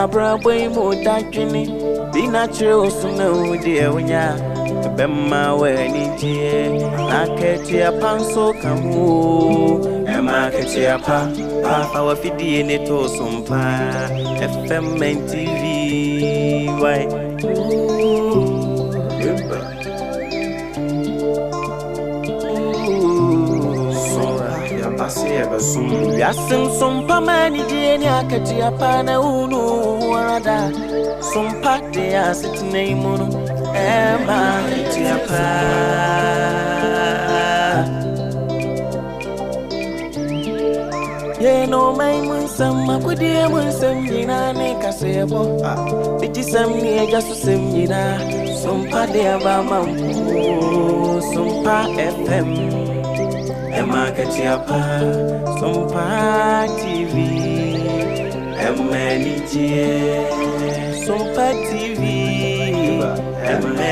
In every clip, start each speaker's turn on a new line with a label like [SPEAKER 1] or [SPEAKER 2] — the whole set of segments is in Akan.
[SPEAKER 1] Sabra boy mo dakini be natural sunu dear winya bemma when it na ketia panso kamu ema ketia pa our fidi in it to SOMPA FM TV why Yasin SOMPA mani jeni akati apana unu warada SOMPA de asitne imuno ema akati apa ye no mai munsam makudi munsam jina ne kasebo biti sam ni jasu sem jina SOMPA de abama SOMPA FM Emma Katiapa, SOMPA TV, Emma SOMPA TV, Emma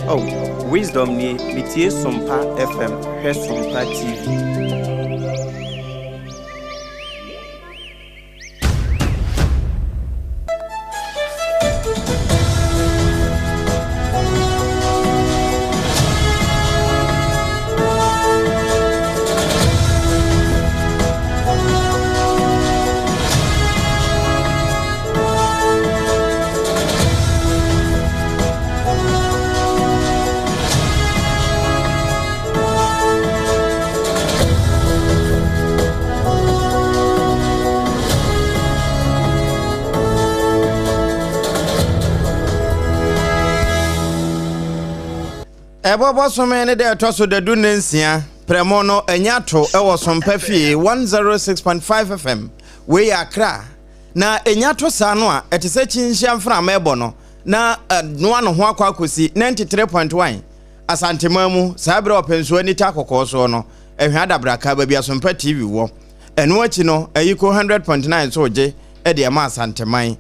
[SPEAKER 1] Oh, wisdom ni bitie SOMPA FM, he SOMPA TV.
[SPEAKER 2] Ebo somene de toso de dunensia premono enyato ewo SOMPA fie 106.5 FM we akra na enyato sa no a etese chinhia mfra mebo no na no no ho akwakosi 93.1 asantemamu sabre openso ani takokoso no ehwa dabraka ba bia SOMPA TV wo eno achi no ayiko 100.9 so je e de ma asanteman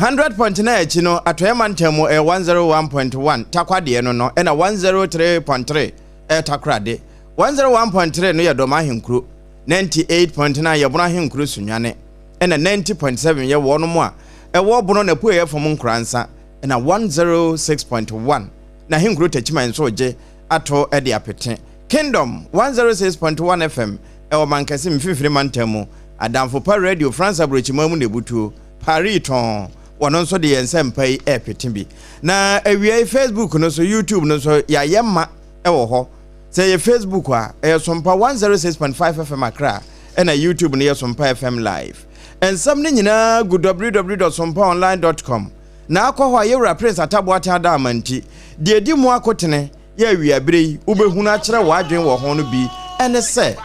[SPEAKER 2] 100.9 echi no atoyema ntemu 101.1 takwade no no na 103.3 takrade 101.3 no yedoma ahenkuro 98.9 yebona ahenkuro sunwane na 90.7 ye wo no mo a ewo bono na pu efom nkransa na 106.1 na ahenkuro tachiman so je ato de apete Kingdom 106.1 FM ewo mankasi mfifiri mantemu adamfo pa radio France abrochimamu nebutu pariton wono nso de yensempai epetimbi na awia Facebook no so YouTube no so ya yemma ewo ho say ye Facebook a SOMPA 106.5 FM akra na YouTube no SOMPA FM live ensam ne nyina go www.sompaonline.com na akọ ye wura Prince Ataboata Adamanti de di mu akotene ya awia brei ubehunu a kire wadwen wo ho no bi ene se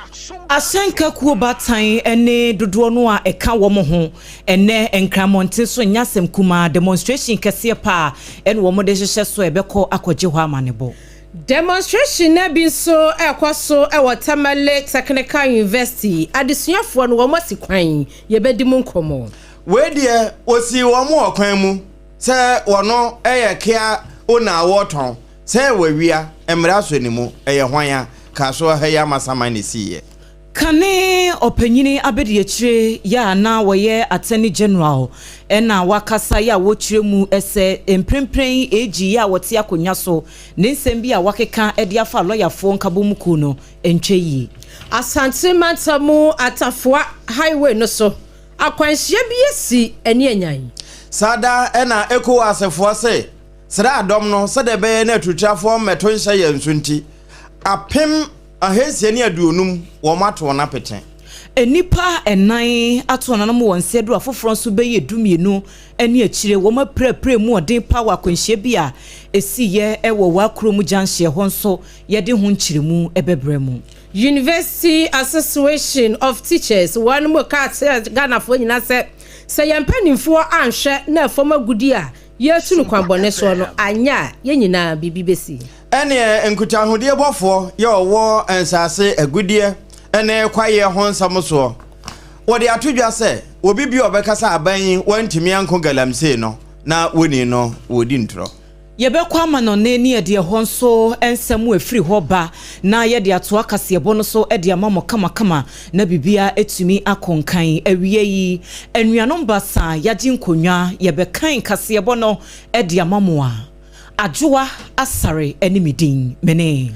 [SPEAKER 3] Asenka kuo batan ene dodo no a eka wo mo ho ene enkramonte so nyasem kuma demonstration kese pa ene wo mo de hyehyɛ so ebekɔ akɔgye ho amanebo demonstration na bi so ekwaso e Watermele Technical University adesuafo no wo mo sikwan ye bedi mu nkomo
[SPEAKER 2] we de osi wo mo okwan mu se wono eye kia ona woton se wawia emra so ni mu eye hwan kaso ha ya masama ne siye
[SPEAKER 3] Kane opanyini abedi echire ya na woye Attorney General ena wakasa ya wochire mu ese emprempren egi ya wote akonya so ne nsem bi a wakeka ede afa lawyer fo nkabom ku no entweyi Asante Mantamu Atafua highway no so akwanhye bi esi eni anyan
[SPEAKER 2] sada ena eko asefo se sra adom no sede be na tutuafo meto nhye yansunti apem ahesi ani aduonum wo mato na peten
[SPEAKER 3] enipa enan ato na mo wonse do afoforo so be yedumienu ani akire wo maprapre mu odin power kwanhye bia esiye ewo wakromu janhye ho nso yede ho nchiremu ebebremu University Association of Teachers one mo ka Ghana fo nyina se yampanimfo anhwe na foma gudi a yetunu kwambone so no anya ye nyina bibi besi
[SPEAKER 2] ene enkutahode bofo ye owo ensase agudie ene kwaye ho nsam so wode atodwa se obi bi obekasa aban wantimi anko galamse no na woni no wodi ntro
[SPEAKER 3] Yebekwa ama no ne ni ede ho nso ensemu efiri ho ba na yede ato akasebo no so ede amamo kama na bibia etumi akonkan awie yi anuanom basa yaji nkonwa yebekan kasebo no ede amamo a adwoa asare animidin mene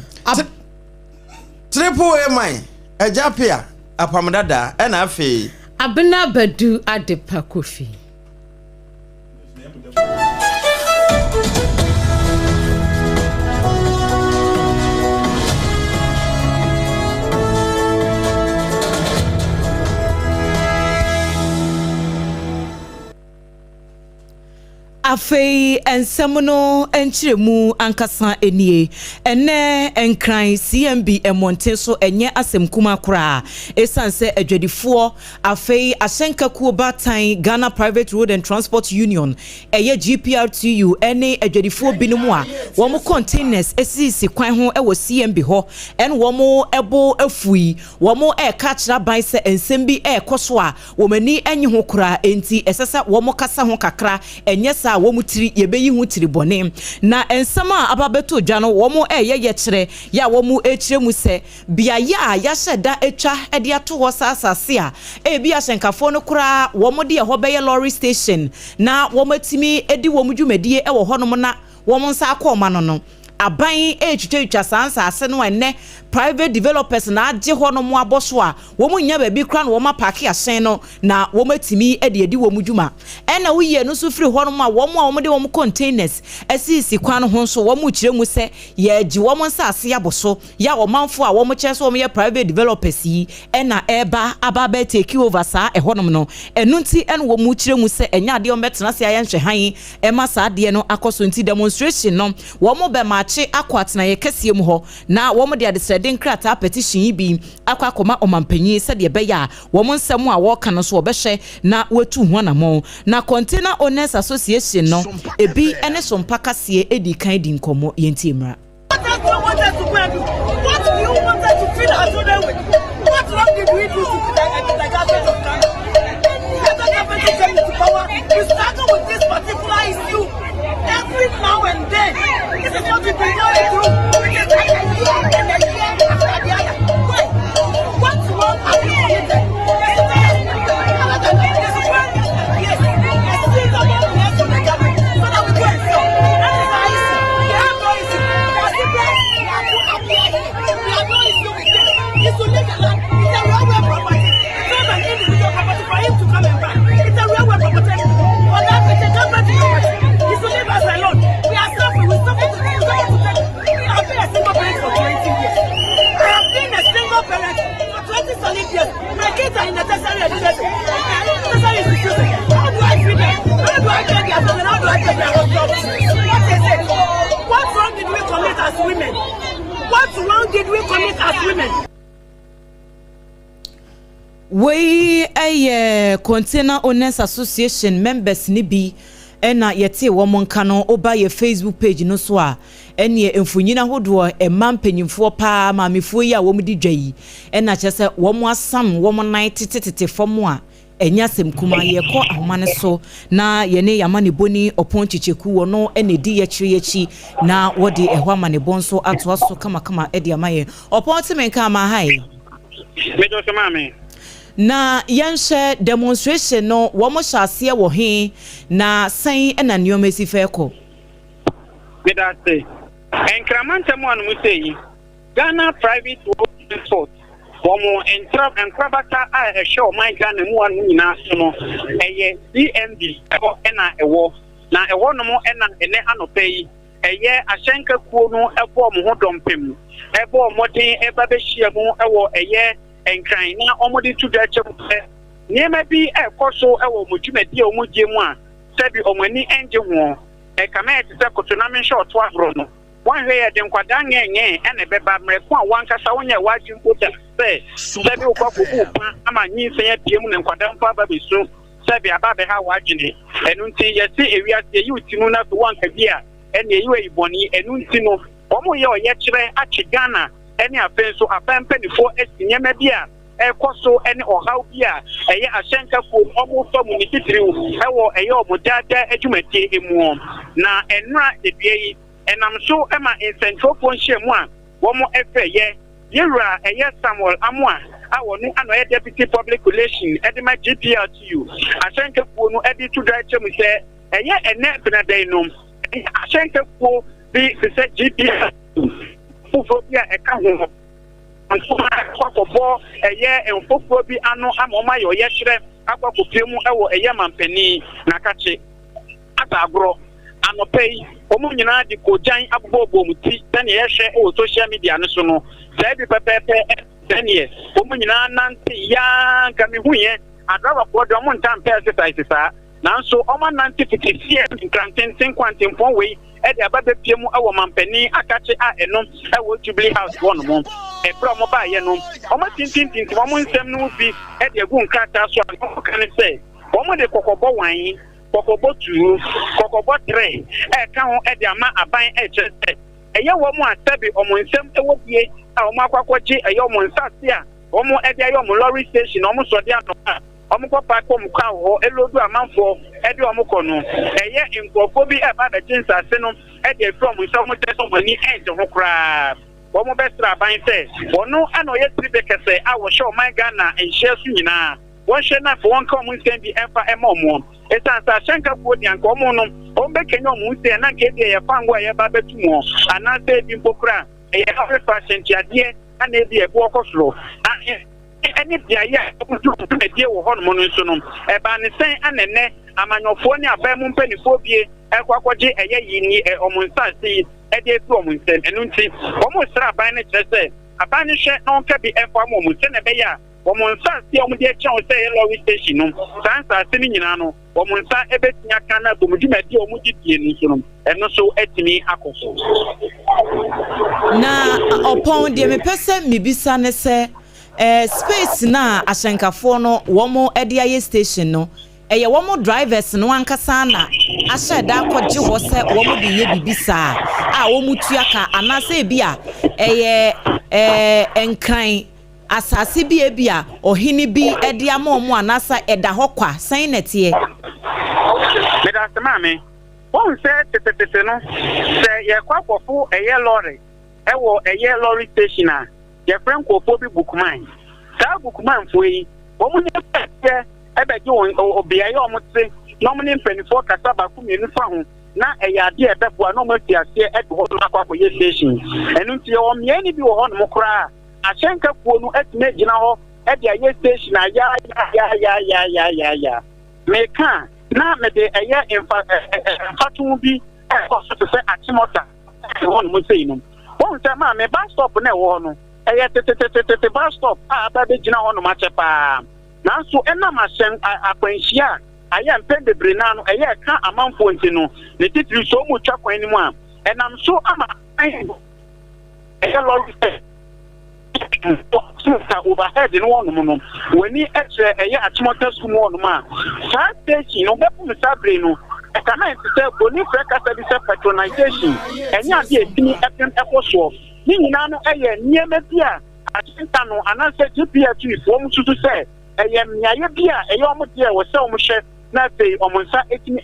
[SPEAKER 2] triple A man ajapia APAM DADAA ena afi
[SPEAKER 4] Abena Adepa Kofi.
[SPEAKER 3] Afei ensemono enchiremu ankasa enie ene enkran CMB emonte so enye asemkuma kura esanse adwadifo afei asenka kuo batan Ghana Private Road and Transport Union eye GPRTU ene adwadifo binimu a womo containers esisi kwan ho ewo CMB ho en womo ebo afui womo eka kira ban se ensembi ekoso a womani enye ho kura enti esesa womo kasa ho kakra enye sa womutiri yebeyi hu tiri bone na ensama ababeto dwa no womo ye kire ya womo ekire mu se bia ya hyeda etwa ede ato ho sasase a ebi asenkafo no kura womo de ho beye lorry station na womatimi edi womo dwumadie ewo honom na womo nsa akoma no aban etwetwa sansa ase no ene private developers na agye hono mo aboso a wo mu nya ba bi kra no wo ma park asen no na wo matimi edi wo mu dwuma ena wo ye no so firi hono mo a wo de wo mu containers asisi kwan ho so wo mu kire mu se ye agye wo mo nsase aboso ya wo manfo a wo mu kire so wo ye private developers yi ena eba ababa take over sa hono no enu nti ena wo mu kire mu se enya ade o metena se aye nhwe han ema sa ade no akoso nti demonstration no wo mu be ma akwatena ye kese mu ho na wo mo de adesreden krata petition yi bi akwa omampanyi se de beya wo mo nsem a wo ka no so obehwe na watu ho na mo na Container Owners Association no ebi ene SOMPA kase edi kan di nkomo yenti mra.
[SPEAKER 5] What do you want to feel as well with? What wrong did we do to the government of Ghana? The government came to power. We struggle with this particular issue every now and then. This is what we've been going through. We just like a year and a year after the other. Wait, what's wrong have you committed? Yes, I still don't want to hear from the government. So that we go and solve. That is our issue. We have no issue. We are no issue with them. It's to live a land. It's a railway property. It's not an individual property for him to come and buy. It's a railway property. For that, it's a government property. It's to leave us alone. We are suffering. We're suffering to take. I have been a single parent for 20 years. I have been a single parent for 20 solid years. My kids are in the tertiary education. Tertiary institution. How do I feed them? How do I get their children? How do I get their jobs? What is it? What wrong did we commit as women? What wrong did we commit as women?
[SPEAKER 3] We a Container Owners Association members ni bi ena yete wo monka no oba ye Facebook page no so a ene emfunyina hodo e mampanyimfo pa maamefo yi a wo mudi dwai ena kyese wo mo asam wo mo nan tetetete fom a enya semkuma ye ko ahoma ne so na ye ne yamane boni opon chicheku wo no ene di ye kire yechi na wodi ehwa mane bonso ato aso kama edi amaye opon temenka ama hai
[SPEAKER 6] mejo se mame
[SPEAKER 3] na yanshe demonstration no wo mo hyase wo he na san ena nioma si fe ko
[SPEAKER 6] medate enkramante mo anu sei Ghana Private Road Transport womo enkrabata a show my Ghana mu anu nyina no eye CMB ena ewo na ewo no mo ena ene anopai eye asenka kuo no ebo mo ho dompem ebo modin eba be hia mu ewo eye enkran na omodi tudwa chem niema bi ekoso ewo modwumadi omugye mu a sebi omani enje ho kama etse kotona men short wa bro no wan hwe ye den kwada nyenye ene beba mreko a wankasa wonya waji nkota sebi ukwakubu pa ama nyinse ya piem ne kwada mpa ba besu sebi aba be ha wagine enu nti yesi ewia se yutinu na so wanka bia ene yiwe iboni enu nti no omo ye oye kire achi Ghana ene afenso apempenifo esinyema bia ekoso ene ohaw bia eye asenka ko omo famu ni titiriu ewo eye omo dada adwumati emu na enra ebie enam so ema incentropon shemu a womo efe ye yewura eye Samuel Amwa awonu anoye deputy public relation edema GPL to you asenke fu no edi to dry chemu se eye ene benadan no asenke fu bi se GPL fu bia eka ho akọkọbọ eye enfofo bi ano amoma yo ye kyerɛ akọkọpiemu ɛwɔ eye mampani na kache atagoro anopei omu nyina di kojan abobɔ muti tani yɛhwɛ ɛwɔ social media no so no sɛ bi pɛpɛpɛ tani omu nyina nante ya nkami huye adraba pɔdɔ omu ntampe exercise nanso ɔma nante fitisie nkrantenten kwantempɔn wei ɛde ababepiemu ɛwɔ mampani akache a ɛno ɛwɔ Jubilee House wɔn mo ebra mo ba ye no omo tintintin mo nsem no bi e de egu nkata so a kan se omo de kokobọ wan kokobọ tu kokobọ tre e ka ho e de ama aban e kyerese eye wo mo asabi omo nsem e wo bie a omo akwakwaje eye omo nsase a omo e de ayo omo lorry station omo so de anopa omo papa ko mo ka ho elodu amanfo e de omo ko no eye nkofo bi e ba da jinsase no e de from nsem mo de so mani e de ho kra omo bestra ban se ono anoye tribekese a wo show my Ghana and share su nyina won hwe na for won ka omo nsem bi emfa emomo esansa shanka bodi anka omo no ombe kenyo omo nsem na nke de ye fango ye ba betumo ana se bi mpokra ye ha fashion tiade ana bi e bo okosoro any bia ya omo de wo hono mo nso no e ba ne sen anene amanyofo ni abamu mpanifo bie ekwakwaje eye yini omo nsase ede tu omo nsem enu nti omo sra ban ne kyerese aban ne hwe na onka bi efo omo nsem ne be ya omo nsase omo de kyan se lorry station no sansa ni nyina no omo nsa ebetinya kana bomudimadi omo didie ni so no eno so etimi akoso
[SPEAKER 3] na opon de me pese mibisa ne se space na ahenkafo no womo ede aye station no eye womo drivers no ankasa na ahye da akogye ho se womo de ye bibisa a womo tuaka anase bia eye enkran asase bia ohini bi ede amomo anasa eda hokwa san netie
[SPEAKER 6] medase mame won se tetete no se ye kwakofu eye lorry ewo eye lorry station a ye friend kofo bi bookman ta bookman foi womo ne pete ebeji obia ye omote no mo ne mpanifo kasa ba ku mienu fa ho na eyade ebefo na mo tiase edo ho akwa ye station enu nti o mieni bi wo ho no mokra ahenka kuo no etime gina ho ede aye station ya meka na me de eye infatu bi so se atimota ho no mo sei no won se ma me bus stop na wo no eye tete bus stop ba be gina ho no ma chepa nanso ena ma hyen akwanhia aya mpebebre na no eye ka amanfo nti no ne titiri so mu twa kwan ni mu a enam so ama eye lorry so overhead no one no wani eche eye atimota school no one ma sa station no be pu sabre no e kana ntse boni freka service patronization enya de etini epem ekoso ni nyina no eye nieme bia atinta no anase GPH fo mu susu se eye miaye bia eye omo de wo se omo hwe na sei omo nsa etini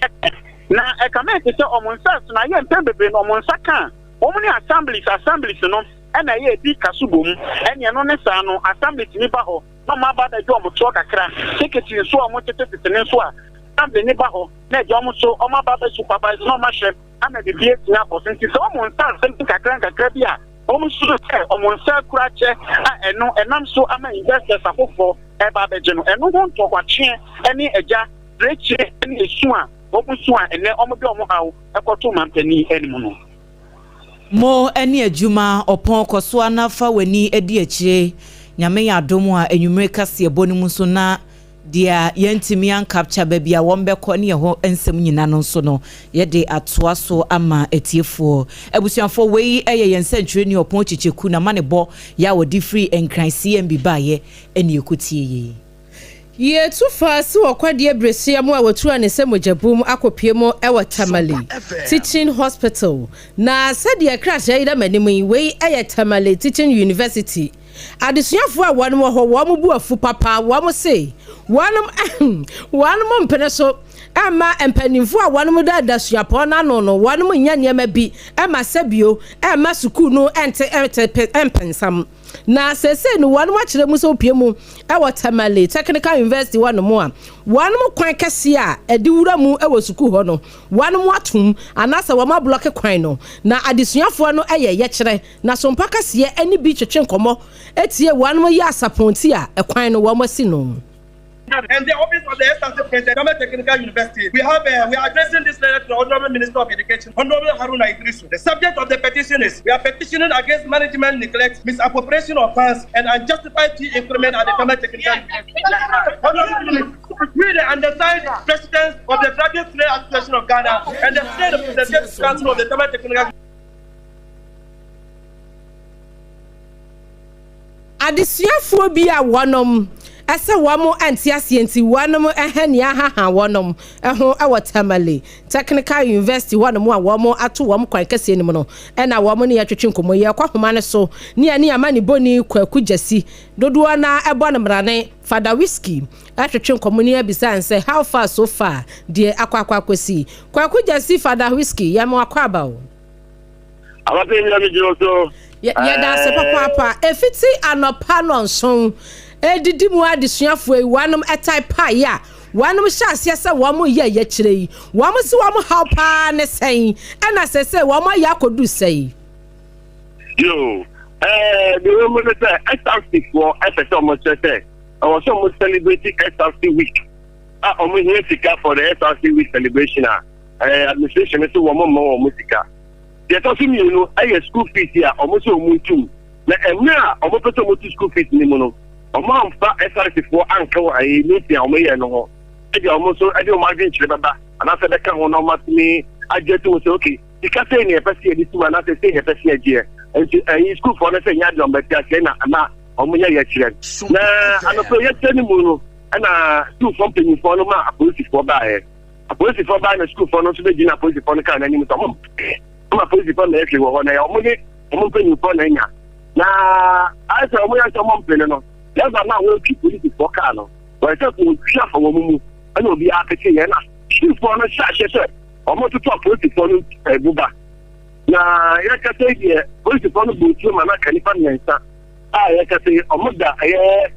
[SPEAKER 6] na e kana ntse omo nsa so na ye mpebebe no omo nsa kan omo ni assemblies no ena ye di kasubom ene no ne sa no assembly ni ba ho no ma ba da jo mo to kakra secretary so omo tete ne so a assembly ni ba ho na jo mo so omo ba ba supervise no ma hwe ana de bie tia percent so omo nsa something kakra bia omo so se omo nsa kura che a eno enam so ama investors afofo e ba be je no eno ho to kwatwe ene eja reche ene esu a omo so a ene omo bi omo hawo ekoto mampani enimu no
[SPEAKER 3] mo eni adwuma opon koso anafa wani edi akire nyame ya domo a enwumre kase ebonu mu so na dia yentimi an capture babia wombekọ ne ho ensem nyina no so no ye de atoa so ama etiefo ebusuafo wei eye yensantwere ni opon chicheku na manebo ya wodi free enkran CMB baye eni ekutie ye
[SPEAKER 4] ye tu fast wakwadie bresia mu a watu anese mojabum akopie mu ewa Tamale Teaching Hospital na sadia crash ya ida manimu wei eye Tamale Teaching University adesuafo a wɔn mo hɔ wɔn bu afu papa wɔn se wɔn mo mpene so ama empanimfo a wɔn mo da suapɔ na no wɔn mo nya nneɛma bi ama sabio ama sukuu no empensam na sese no wɔn mo akyerɛ mu so pie mu ɛwɔ Tamale Technical University wɔn mo a wɔn mo kwan kɛse a ɛdi wura mu ɛwɔ sukuu hɔ no wɔn mo atum anasa wɔn ablock kwan no na adesuafo no ɛyɛ yɛkyerɛ na sompa kɛseɛ ɛni bi twetwe nkɔmɔ etie wɔn mo yɛ asaponti a ɛkwan no wɔn mo si no.
[SPEAKER 7] And the office of the SRC President, Government Technical University, we are addressing this letter to the Honorable Minister of Education, Honorable Haruna Idrisu. The subject of the petition is, we are petitioning against management neglect, misappropriation of funds, and unjustified fee increment at the Government Technical University. We, the undersigned presidents of the Graduate Student Association of Ghana and the State Representative Council of the Government Technical University.
[SPEAKER 4] Adesuafo bi a wɔnom ese wamo antiasienti wanom ehania haha wonom eho ewo Tamale Technical University wanom a wamo ato wom kwan kese nim no ena wamo ne yatwetwe nkomo ye kwa homa ne so ne ani amani boni kwaku jasi dodo na ebo ne mrane Father Whiskey atwetwe nkomo ne abisa nse how far so far de akwakwasi kwaku jasi Father Whiskey yamo akwaba o
[SPEAKER 8] abape mi jiro so
[SPEAKER 4] ya da se papa efiti anopa no nson edidi mu adesuafo yi wanom etai pa ya wanom hyase se wamo ye kyerɛ yi wamo si wamo how pa ne sɛn ɛna sese wamo ya kodu sɛn
[SPEAKER 8] yo the woman say SRC for FSO mo say I was almost celebrating SRC week omo here sika for the SRC week celebration administration so wamo mo musica the tosi mi no aye school fees here omo so omuntu na emra omo peto mo school fees ni mo no omo amfa SRC for anka ayi meeting omo ye no ho e dey omo so e dey omo adwen chire baba ana se beka ho no matini ajetu so okay ika say ni efesi edi tu ana say efesi aje and school for na say nya dey omo betia na ama omo ye chire na ana so ye tani mu no ana school company for no ma police for ba na school for no so be gina police for no kan na ni so omo police for na e wo ho na omo ni omo penny for na nya na I say omo ya so omo penny no yes na we keep police for car no but say ko twa for wo mu ana obi akeke ye na school for no sha she omo to talk police for no buba na ya ka say ye police for no bu tu ma na kanipa nyensa ya ka say omo da ye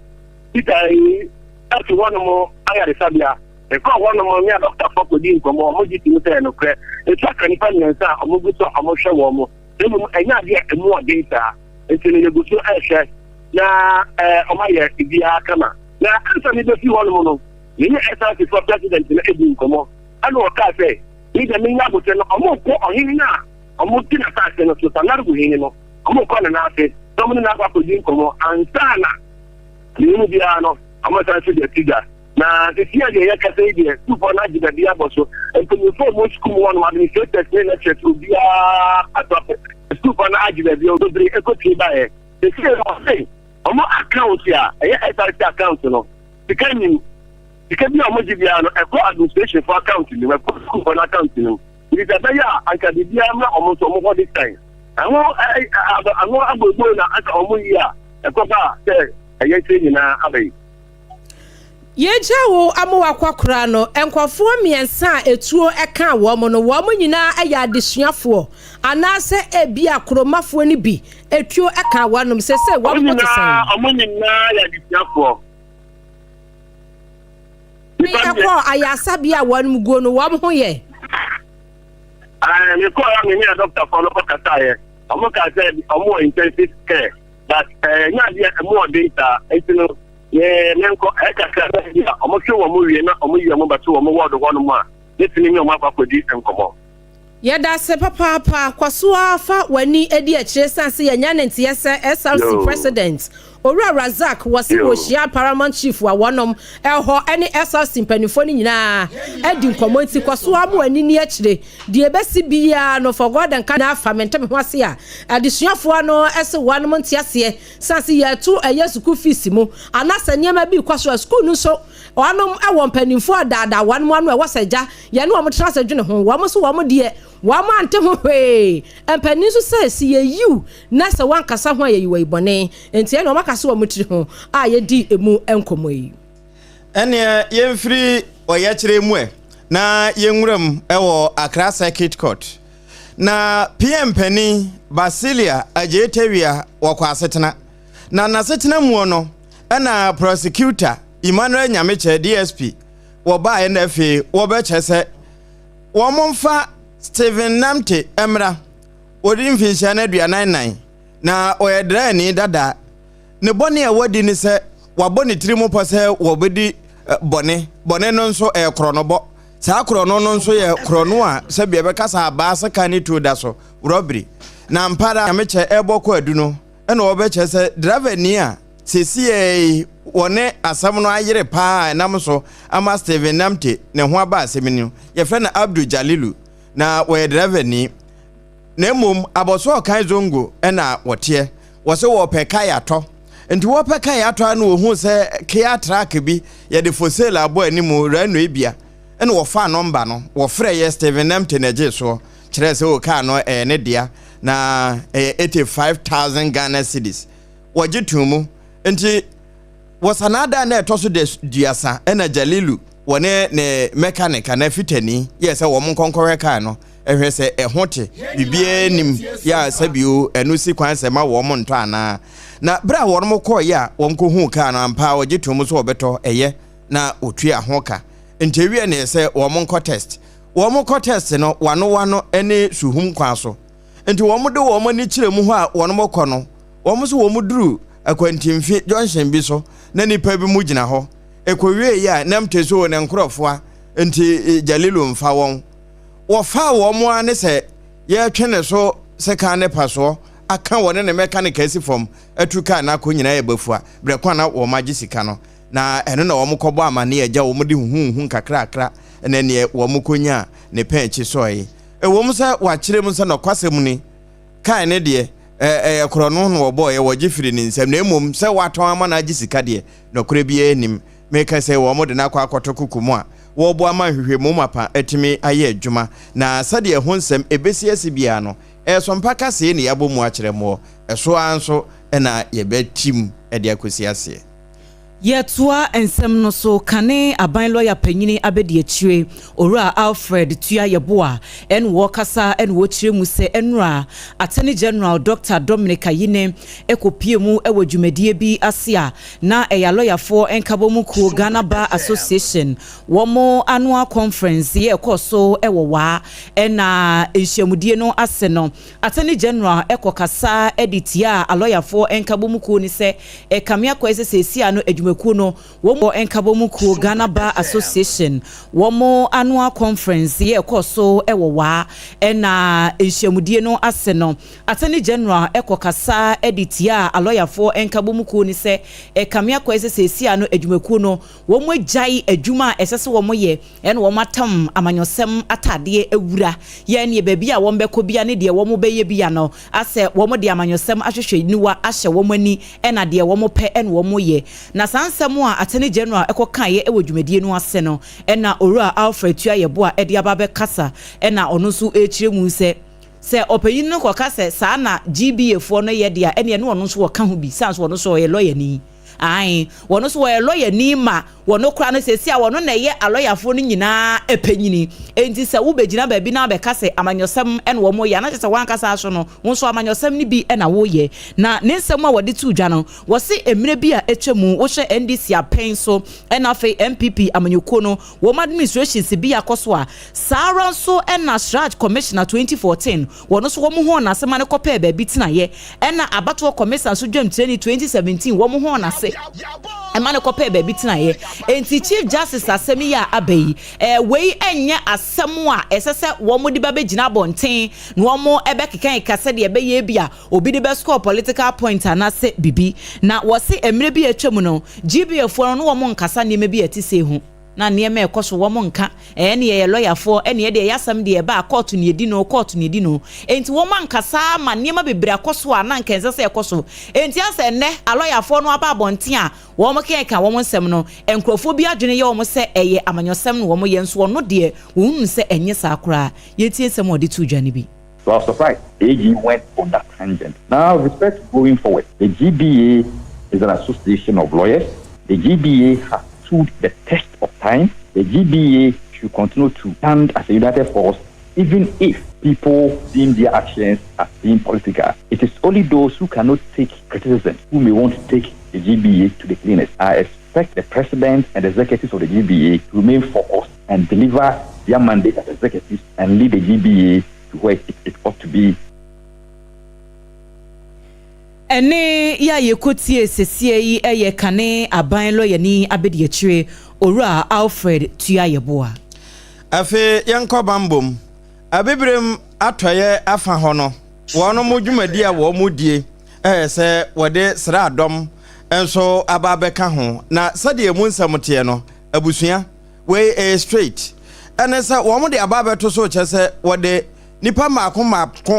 [SPEAKER 8] bitai at one mo aya resabia e ko one mo me doctor for ko din ko mo ji ti say no kre e twa kanipa nyensa omo bu so omo hwe wo mo emu enya de emu odenta etini ye gusu ehwe na omaye ibia kama na ansa ni be fi wono no ni SRC for president na ebi nkomo ana o ka say ni de me nya bote no omo ko ohin na omo ti na sa no so sanar bu hin no omo ko na na say so mo na ba ko din nkomo ansa na ni mu bia no omo sa se de tiga na the fear de ya ka say de tu for na jiga bia boso and to for mo school one administrators na church bia atop school for na jiga bia o do bre e ko ti ba e the fear of say omo account ya SRC account no became omo jibia no e ko administration for account ni we ko school for account ni ni da ya anka bibia ma omo so omo this time awon agbogbò na aka omo ya e ko ba say eye say ni na abai
[SPEAKER 4] yejawo amowa kwakora no enkwafo miensa etuo eka wo mo no wo mo nyina aya adesuafo anase ebi akromafo ni bi etuo eka wanom sese wo mo tesen
[SPEAKER 8] omo nyina ya adesuafo
[SPEAKER 4] ni eko aya sabia wanom go no wo mo ho ye
[SPEAKER 8] ni ko ya me ni doctor for no kata ye omo ka say omo intensive care but nya dia mo data etino ye menko ekaka ya omo twe wo mo wie na omo yi omo bato wo mo word ho no ma letini mi omo akwakwadi enkomo
[SPEAKER 4] ye da se papa kwaso afa wani edi akire sanse ye nya nenti yese SRC president Ora Razak wasi wohia paramount chief wa wonom eho ene SRC mpanifo ni nyina edi nkomo nti kwaso amu ani ni akire de ebesi bia no for God and kana afa mentem ho ase a adesuafo no ese wonom nti ase sanse ye tu eye school fees mu anasa niam bi kwaso school no so onom e mpanimfo adada wanom anu e wasaja ye ne wo trasa dwene ho wo so wo de wo ante ho hwe empanin so say si ye you na se wan kasa ho ye yiwa ibone enti ene wo makasa wo tiri ho a ye di emu enkomo yi
[SPEAKER 2] ene ye mfiri oye kire mu na ye nwuram ewo Accra Circuit Court na PM Penny Basilia AGYEIWAA wakwasetena na nasetena mu no na prosecutor Emmanuel Nyameche DSP woba NFA wobechese womonfa Stephen Namte Emra odi mfinhia na 99 na oyedra dada ne bone e wadi ni se waboni tirimu pose wobedi bone no nso kronobo saa krono no nso ye krono a se bia bekasa baasa kani to da so robbery na mpara Nyameche eboko adu no na wobechese driver ni a sesi wone asam no ayere pa nam so ama Stephen Namte ne ho aba asemini ye frɛ na Abdul Jalilu na we driver ni na mum aboso kan zongo na wote wo se wo peka yato enti wo peka yato na wo hu se kia track bi ye de for sale abo animu ranu ebia na wo fa number no wo frɛ ye Stephen Namte na je so kire se wo ka no ne dia na 85,000 Ghana cedis wo gitumu enti wasanada na etoso de duasa na Jalilu wone ne mechanic na fitani yes wo monkonkore ka no ehwe se ehote bibie nim ya sabio enu sequence ma wo monto ana na bra wo no ko ya wonko hu ka no ampa ogitom so obeto eye na otua hoka ntewie ne se wo monko test no wano ene suhum kwa so enti wo mo de wo mo ni kire mu ho a wo no mokɔ no wo mo so wo mo duru akwantimfi Johnson bi so na nipa bi mu gina ho ekowie ya namte so ne nkrofo enti Jalilu mfa won wo fa wo mo ane se ye twene so se kan ne paso aka wone ne mechanic asi form atuka na akonyina ye bafua brekwa na wo magi sika no na eno na wo mokɔbɔ amane agya wo mode huhu kakra ene ne wo mokonya ne penchi soyi wo mo se wa kire mu se no kwasem ni kan ne de krono no wo ye wo gifiri ni nsem na emom se waton ama na agisika de no kore bi enim meka se wo mo de na kwa akotokuku mu a wo bo ama hwehwe mu mapa atimi aye adwuma na sade ho nsem ebesi asibia no SOMPA kase ne yabo mu akire mo so anso na ye betim de akosi ase
[SPEAKER 3] Yetua ensem no so kane aban lawyer panyini abedi achire ora Alfred Tua Yeboa en wokasa en wo chire mu se enra Attorney General Dr. Dominic Ayine ekopie mu ewo dwumadie bi ase na eya lawyer for enkabo mu ku Ghana Bar Association womo annual conference ye ekoso ewo wa na enhyiamudie no ase no Attorney General ekokasa editia a lawyer for enkabo mu ku ni se ekamia kwese sesia no kuno womo enkabomu ku Ghana Bar Association womo annual conference ye ekoso ewo wa na enhyiamudie no ase no Attorney General ekokasa editia a lawyer for enkabomu ku ni se ekamia kwese sesia no adwumaku no womo agyi adwuma esese womo ye en womo atam amanyosem atade ewura ye ne baabi a womo beko bia ne de womo beye bia no ase womo de amanyosem ahwehwe niwa ahye womo ani na de womo pe en womo ye na sansem a Attorney General ekokan ye ewo dwumadie no ase no na ora Alfred Tua Yeboa de ababe kasa na ono so echire mu se opanyin no kokase saa na GBA fo no ye dia ene ne ono so woka ho bi sans ono so ye lawyer ni ai wono so we lawyer ni ma wono kra no sesi a wono na ye aloyafo no nyina epanyini enti se wo begina ba bi na be kase amanyosem ene wo mo ya na se wan kasa so no wonso amanyosem ni bi na wo ye na ne nsem a wode tu dwa no wo se emire bi a etwemu wo hwe NDC apen so na fe MPP amanyoko no wo administration se bi akoso a Saran so na Shraj Commissioner 2014 wono so wo mo ho na asema ne kopa ba bi tina ye na abato commissioner so dwam 2017 wo mo ho na emane kope baby tinaye enti Chief Justice asemi ya abai wei enya asemu a esese wo mo di ba begina bonten na wo mo ebe kekan kase de ebe ye bia obi de be score political point anase bibi na wo se emre bi atwam no GBF no wo mo nkasa ne me bi atise hu na nneɛma ɛkɔ so wɔn nka ɛne yɛ lawyer for ɛne yɛ yasam de ɛba court ne edi no enti wɔn ankasa ma nneɛma bebree akɔ so a na nkense sɛ ɛkɔ so enti asɛ nnɛ a lawyer for no aba abɔnten a wɔn keka wɔn nsɛm no nkurɔfoɔ bi adwene yɛ wɔn sɛ ɛyɛ amanyɔsɛm no wɔn yɛ nso wɔn deɛ wɔn sɛ ɛnyɛ saa koraa yɛtie nsɛm a ɔde to dwa ne bi.
[SPEAKER 9] So I was surprised. AG went on that tangent. Now, with respect going forward, the GBA is an association of lawyers. The GBA has stood the test of time. The GBA should continue to stand as a united force, even if people deem their actions as being political. It is only those who cannot take criticism who may want to take the GBA to the cleanest. I expect the president and the executives of the GBA to remain focused and deliver their mandate as executives and lead the GBA to where it ought to be.
[SPEAKER 3] Ene ya yekotie sesie yi eye kane aban lawyer ni abedi achire owura Alfred Tuyayeboa.
[SPEAKER 2] Afe yanko bambom abebrem atoye afa ho no wono modwumadi a wo modie se wode sra adom enso ababeka ho na sade emu nsamte no abusua we straight ene se wo mo de ababeto so chese wode nipa mako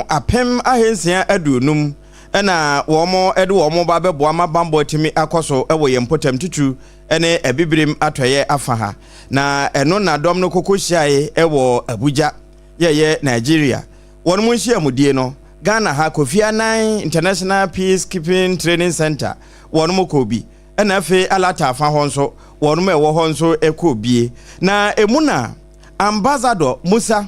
[SPEAKER 2] apem ahensia adunum ena womo edu womo ba bebo ama bambo timi akoso ewo yempotam tutu ene ebibirim atoye afaha na eno na dom no kokohyiae ewo Abuja ye Nigeria won mu nhia mudie no Ghana ha Kofi Annan International Peacekeeping Training Center won mu kobi ena afi alata afa ho nso won mu ewo ho nso ekobie na emuna Ambassador Musa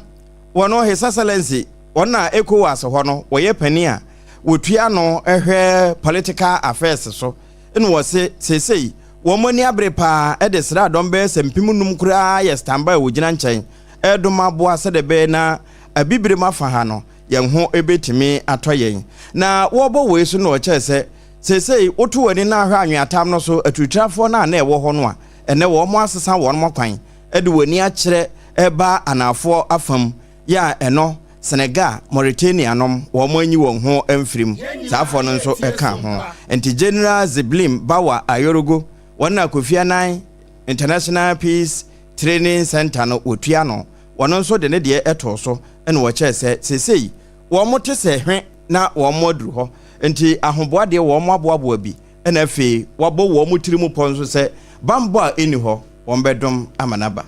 [SPEAKER 2] wono His Excellency wona ECOWAS ho no woye pani a wotua no ehwe political affairs so eno wo se sesei wo mani abrepa e de sra don be sempimunum kura ya standby wo gina nchen edoma boa se de be na abibire mafa ha no ye ho ebetimi atoyen na wo bo we so no che se sesei woto wani na ahwa anweatam no so atutrafo na na ewo ho no a ene wo mo asesa wo no kwan e de wani a kire eba anafo afam ya eno Senegal, Mauritania nom wo manyi won ho emfrim saafo no nso eka ho enti General Ziblim Bawa Ayorogo wona Kofi Annan International Peace Training Center no otua no wono nso de ne de eto so ene wo che se sesei wo mote se hwe na wo modru ho enti ahoboa de wo mo aboaboa bi ene afi wabo wo motirimu ponso se bambo a eni ho won bedom amanaba.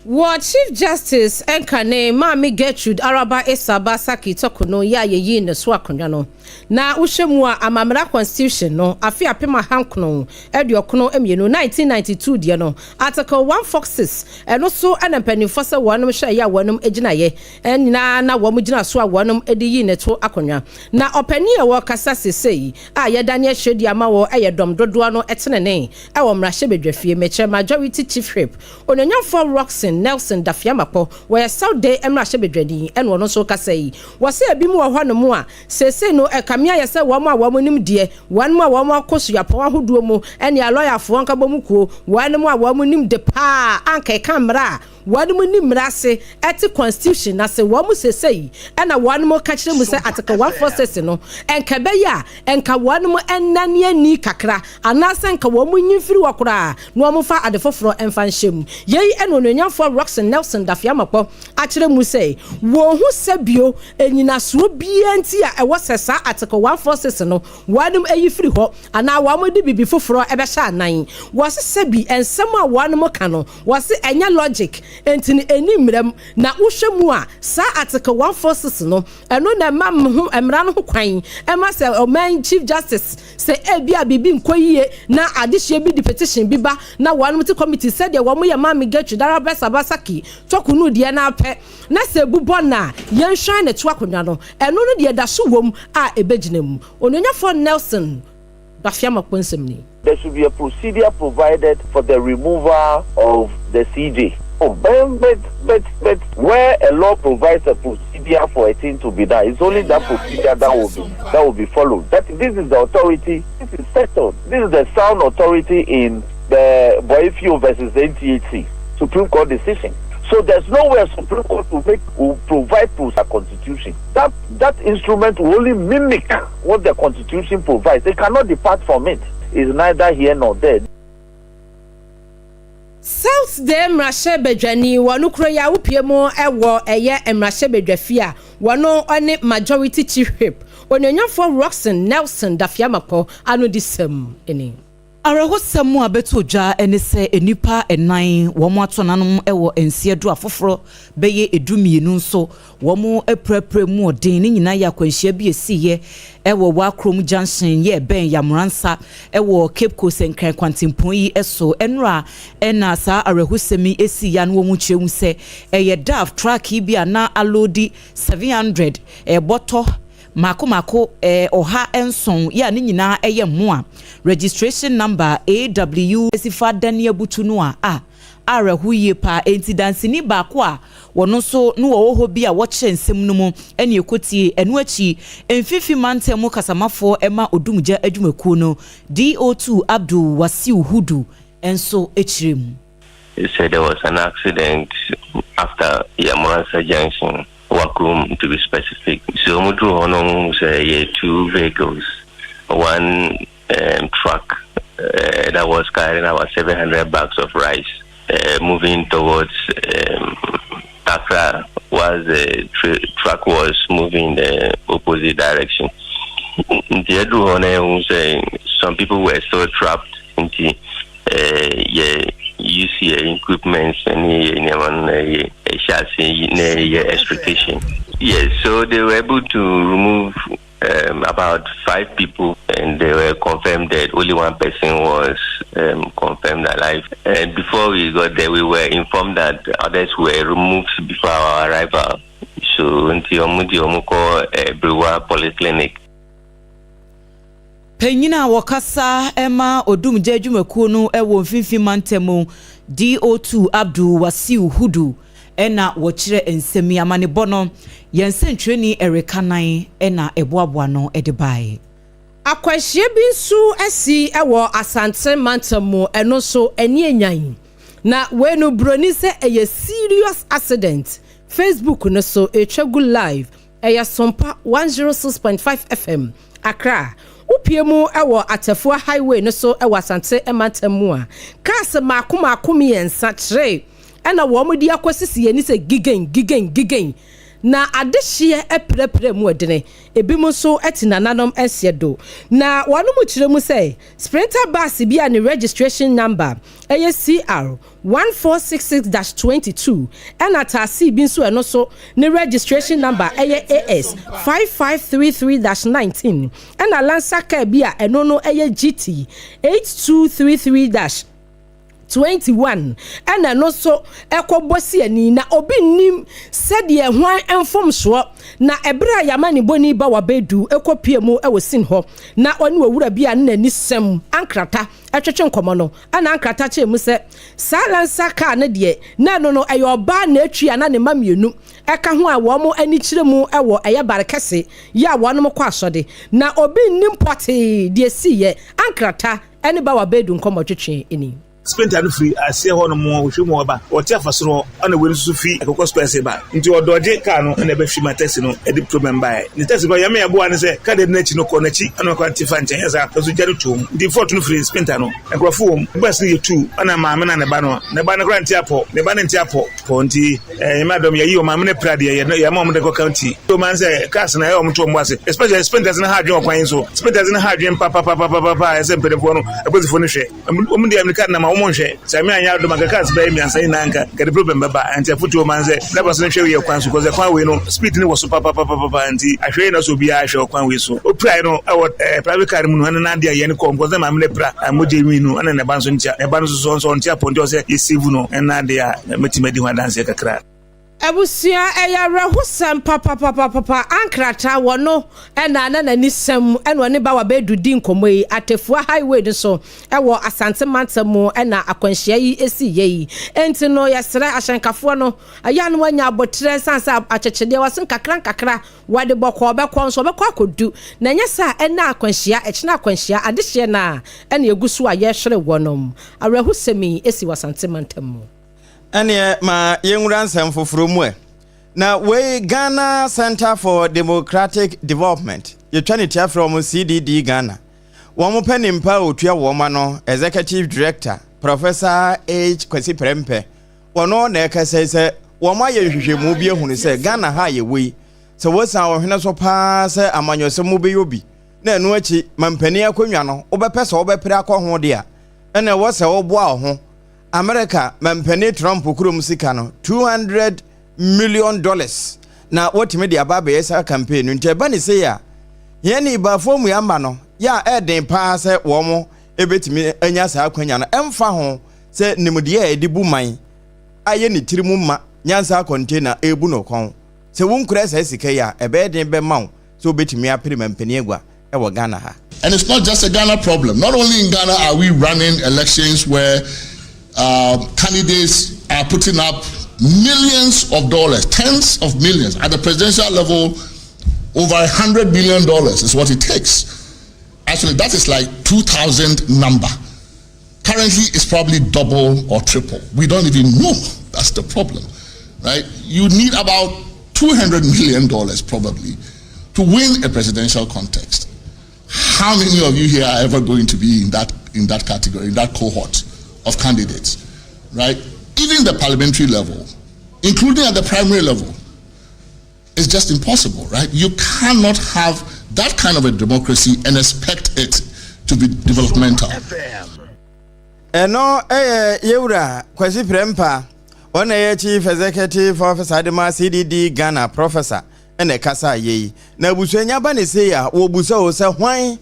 [SPEAKER 4] What Chief Justice Enkane Mami Gertrude Araba Esaba Saki Tokuno ya yeyi ne so akonya no na wohwemu a amamra constitution no afi apema hankono eduokono emienu 1992 de no article 146 eno so anampanifo se wonom hwe ya wonom eginaye enina na wo mugina so a wonom ediyi ne to akonya na opani e wo kasa sesei a ye Daniel Shedi ama wo eyedom dodo no etenene e wo mrahye bedwafie meche majority chief whip ononyamfo Roxin Nelson Dafiamapo where South Day emrahye bedwadi eno no so kasa yi wo se abi mu wo hɔ no mu a sesei no kamia yese wo ma wo nim de wan ma wo ma AKOSUA pon ahodo mu ene a lawyer fo anka bomu kuo wan ma wo nim de pa anka kamera wan mu nim rase eti constitution na se wo mu sesei ena wan mu ka kire mu se article 146 no enka be ya enka wan mu enane ani kakra anase enka wo mu nyimfiri wakora no wo mu fa adefoforo enfa nhyem yei eno nonyamfo Roxin Nelson Dafiamapo a kire mu se wo hu sabio enyina so bia nti a ewo sesa article 146 no wan mu ayifiri ho ana wo mu di bibi foforo ebe sha anan wo se sabi ensem a wan mu ka no wo se enya logic entini eni mrem na wohwemu a sa article 146 no eno na mam ho emra no ho kwan ema se oman Chief Justice se ebia bibi nkoyie na adehye bi di petition bi ba na wan ti committee said ya wo mo ya Mami Gertrude Araba Sabasaki tokunu de na apɛ na se bubo na yenhwan ne to akonya no eno no de da so wom a ebegina mu ononyafo Nelson Dafiamapo nsemni.
[SPEAKER 10] There should be a procedure provided for the removal of the CJ. Oh, but where a law provides a procedure for a thing to be done, it's only that procedure that will be followed. This is the authority. This is settled. This is the sound authority in the Boifio versus NTHC Supreme Court decision. So there's nowhere Supreme Court will provide a constitution. That instrument will only mimic what the constitution provides. They cannot depart from it. It's neither here nor there.
[SPEAKER 4] South de Mrashe Bedwani wanu kro ya wopie mu ewo eye Mrashe Bedwafia wano one majority chief whip onanyafo Roxon Nelson Dafiamapo anu disem eni
[SPEAKER 3] Arahosam abeto dwa ene se enipa enan womo atonanom ewo ensiedu afoforo beye edumienu nso womo eprepre mu odin ni nyina ya kwanhia bi esiye ewo wakrom junction ye ben yamuransa ewo Cape Coast enkran kwantimpon yi eso enra ena sa arahosami esiya no mu kyeremu se eye DAF track bi ana alodi 700 boto mako oha enson ya ni nyina eye moa registration number AW esifa Daniel Butunu a arahuye pa enti dansini ba ko a wono so no wo ho bi a wo kyensem no mu ene ekotie enu achi emfifi mantemu kasamafo ema odumgya adwumaku no DO2 Abdul Wasiu Hudu enso echirem.
[SPEAKER 11] He said there was an accident after Yamuransa Junction, Wakrum to be specific. So Mudu Honong say 2 vehicles, one truck that was carrying about 700 bags of rice, moving towards Accra, was the truck was moving in the opposite direction. The other one say some people were still trapped into you see equipment and chassis expectation. Yes, so they were able to remove about 5 people, and they were confirmed that only one person was confirmed alive. And before we got there, we were informed that others were removed before our arrival. So until Omuko Brewa Polyclinic.
[SPEAKER 3] Penyina wakasa ema odumgya adwumaku no ewo mfimfi mantemu DO2 Abdul Wasiu Hudu ena wokyere ensemi amane bono yensentweni erekanan ena eboaboa no edebae
[SPEAKER 4] akwahye bi nso asi ewo asante mantemu eno so eni enyan na wenu broni se eye serious accident Facebook no so etwagu live eye SOMPA 106.5 FM Accra upiemu ewo atefua highway no so ewo asante emantemu a cars makom yensa kire ena wo mudi akwasisi ani se gigen na adehye eprepre mu odene ebimu so etinananom esiedo na wonu mu kire mu say sprinter bus bi an registration number CR 1466-22 ena taxi bi so eno so ne registration number AS 5533-19 ena Lancer car bi a eno no GT 8233- 21 ena no so ekobosi ani na obi nim said ye hwan enfom so na ebra yamani boni ba wabedu ekopie mu ewosin ho na oni wura bia na ni sem ankrata etwetwe nkomo no ana ankrata che mu se salansa ka na de na no no eyo ba na atwi ana ne mamienu eka ho a wo mo ani kire mu ewo eye barekese ya wono mo kwa asode na obi nim pote de siye ankrata eni ba wabedu nkomo twetwe eni
[SPEAKER 12] spent free ase ho no mo hwe mo ba o ti afasoro ana we nsu fi akoko space ba nti odoje ka no na be hwe matesi no edi problem ba ni tesi ba yame abo an se ka de na chi no ko na chi ana ko anti fan chen yasa so jare tum ndi fort no free spent no akrofo wom bus ni yetu ana ma me na ne ba no grant apo ne ba ne nti apo po nti madam ya yi o ma me ne prade ya ma mo de ko county to man se cars na ya o mo to mo ase especially spenders na hard on kwan so spenders na hard papa ese mpedefo no ebozifo no hwe o mo de america na omonhwe sami anya do magakas ba mi ansan nanka ka the problem baba anti afutu manze na ba so hwe ye kwan so ko ze kwan we no speed ni was papa anti ahwe na so bia ahwe kwan we so o prai no private car mu no na dia ye ne ko ze ma me pra amode mi no ana ne ba so ntia ne ba so ntia ponto se yesivu no na dia metimadi ho dance kakra
[SPEAKER 4] Abusia eya rahusam papa ankrata wono ena na ni sem eno ne ba wa bedu di nkomoi atefua highway ni so ewo asante mantemu ena akwanhia yi esi yi enti no yesere ahyankafo no aya no anya abotre sansa achechede wasen kakra wade bokọ obekọ so obekọ akodu na nyesa ena akwanhia echina akwanhia adehye na ena egusu a ye hwere wonom arahusami esi wasante mantemu
[SPEAKER 2] ane ma yenwura nsem foforo mu na we Ghana Center for Democratic Development yetwanitia from CDD Ghana wo mo panimpa otua wo ma no executive director Professor H Kwesi Prempe wono na ekase se wo ma ye hwehwemu bi ehunu se Ghana ha ye wei se wo san wo hwene so pa se amanyose mu be yobi na enu achi mampani akonwa no wo bepese wo bepre akọ ho de a ene wo se wo boa ho America mampani Trump kurom sika no $200 million na wotime de ababe yesa campaign nte ba ne se ya ye ni ba fomu ya ma no ya eden pa se wo mo ebetimi anya sa akwanya no emfa ho se nimde ya edibu man aye ni tirimu ma nyansa container ebu no kon se wunkura sa sika ya ebe eden be ma so betimi apiri mampani agwa e wo Ghana ha.
[SPEAKER 13] And it's not just a Ghana problem. Not only in Ghana are we running elections where candidates are putting up millions of dollars, tens of millions at the presidential level. Over $100 billion is what it takes. Actually, that is like 2,000 number. Currently, it's probably double or triple. We don't even know. That's the problem, right? You need about $200 million probably to win a presidential contest. How many of you here are ever going to be in that category, in that cohort of candidates, right? Even the parliamentary level, including at the primary level, it's just impossible, right? You cannot have that kind of a democracy and expect it to be developmental.
[SPEAKER 2] Eno Yewura Kwesi Prempa one ye chief executive officer Adema CDD Ghana professor ene kasa ye na busuanya ba ne se ya wo busa o se hwan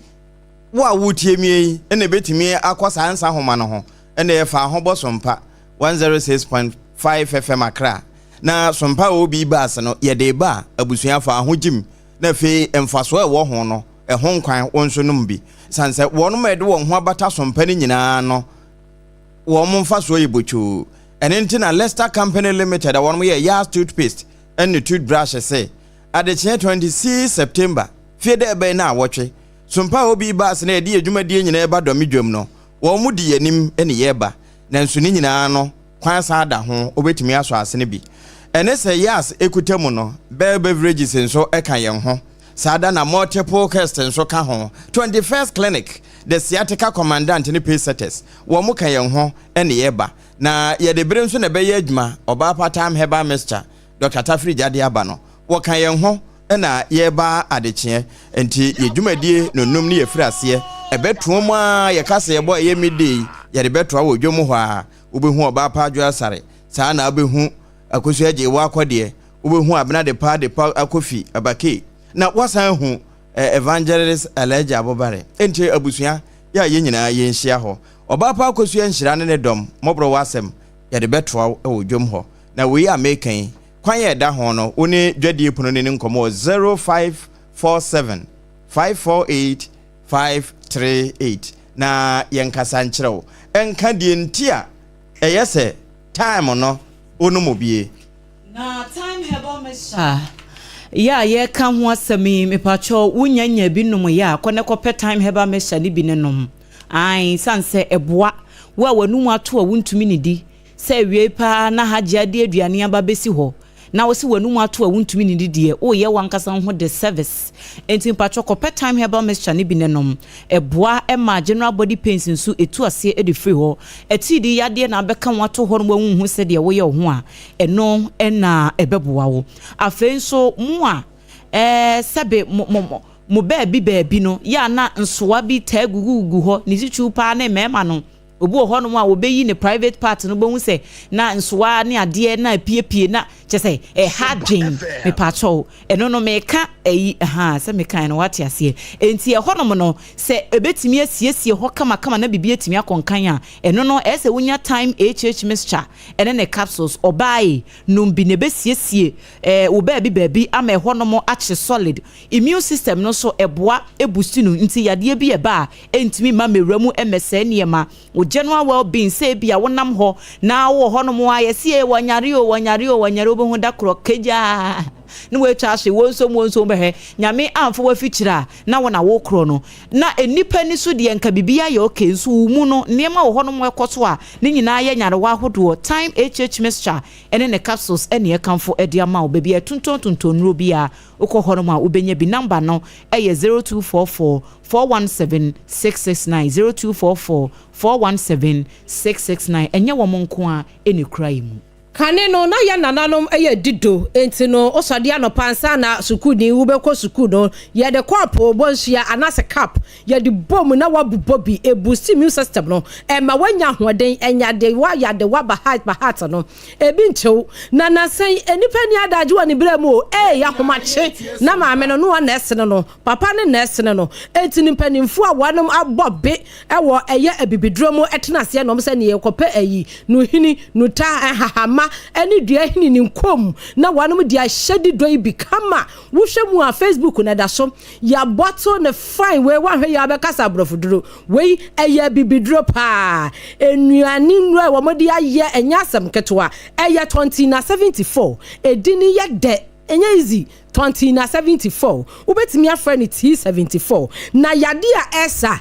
[SPEAKER 2] wo a wutie mi ene betimi akwasa ansa homa no ho ene ye fa ho bosompa 106.5 FM Accra na sompa obi baas no ye de ba abusua fa ho jim na fe emfaso e wo ho no e ho nkwan wonso no mbi sanse wo no mede wo ho abata sompa ni nyina no wo mo mfaso yibochu ene ntina Leicester Company Limited a wo ye Yas toothpaste and toothbrush say at the 26 September fie de be na wotwe sompa obi baas na e de adwumadie nyina e ba do medwam no wo mu di yanim ene ye ba na nso ni nyina no kwan sa da ho obetimi aso asene bi ene se Yas ekutemu no beverages nso eka yen ho sada na multiple cast nso ka ho 21st clinic the sciatica commandant ni pesetters wo mu ka yen ho ene ye ba na ye de bere nso na be ye adwuma oba part-time herbal mixture Dr. Tafri Jade aba no wo ka yen ho na ye ba adechie enti ye dwumadie no num ni ye firase ebetuom a ye kase ye bo ye midei ye de beto wo dwom ho a obehu oba pa adwo asare saa na obehu AKOSUA AGYEIWAA akode obehu ABENA ADEPA akofi abake na wasan hu evangelist Elijah Abobare enti abusua ya ye nyina ye nhia ho oba pa AKOSUA nhira ne dom mobro wasem ye de beto wo dwom ho na we are making kwan ye da ho no oni dwadie puno ne nkomo 0547 548 538 na yenkasa nkyerɛw enka die ntia eyese time no onumobie
[SPEAKER 3] na time hebo mesha ya ye ka ho asemi mepacho wunyanya binom ya kɔnekɔpɛ time heba mesha ni binenom ai sanse eboa wa wanum ato a wuntumi ne di se wie pa na hagye ade aduane aba besi ho na wo se wanum ato a wuntumi ne di die o ye wankasa ho de service enti pacho kɔpɛ time heba mesha ni binenom eboa ema general body pains nso etu ase e de free ho eti di yade na beka wato ho no hu se de wo ye ho a eno na ebeboa wo afen nso mu a sebe mo baabi no ya na nsoa bi tagugugu ho ni tichu pa na mema no obu ho no a obeyi ne private part no bohu se na nsoa ne ade na piepie na chese hadwen me pacho eno no meka se meka no wate ase enti ho no no se ebetimi asiesie ho kama na bibie timi akonkan a eno no ese wonya time mixture ene ne capsules obai no bi ne besiesie wo baabi ama ho no mo ache solid immune system no so eboa ebusti no nti yade bi eba entimi ma mewramu emese niema general well-being say bia wonam ho na wo ho no mo ayesie wanyare obo hu da kro keja na we twa hye wonso be he nyame amfo wa fikyira na wona wo kro no na enipa ni so de nka bibia ye okay nso mu no niema wo hono mo ekoto a ne nyina ye nyarewa hodo time HH mixture ene ne capsules ene ekamfo ede ama wo bibia tonton nro bia ukọ hono ma ubenya bi number no eye 0244 417 669 0244 417 669 enye wo monko a eni krai mu
[SPEAKER 4] kane no na ya nananom eye dido enti no osode anopansa na sukuu ni wubekọ sukuu no ye de kwapo bonsia anase cap ye de bom na wabubobi ebusi immune system no ma wanya hoden enya de wa ya de wa bahat no ebi nchew na nasan enipa ni adaje woni bremu ya homache na maame no no na esene no papa ne na esene no enti ni panimfu a wanom abobe ewo eye abibidromo etenase no mse ne ye kope ayi no hini no ta hahama any dua hini ni nkom na wanom dia hyedi doi bi kama wohwemu a Facebook na da so ya bottle ne fine we wanhwe ya bekasa brofuduro we eye bibidro pa enuani nru a womodi aye enya asem ketwa eye 20 na 74 edini ye de enya easy 20 na 74 ubetimi afra ni T74 na yade a esa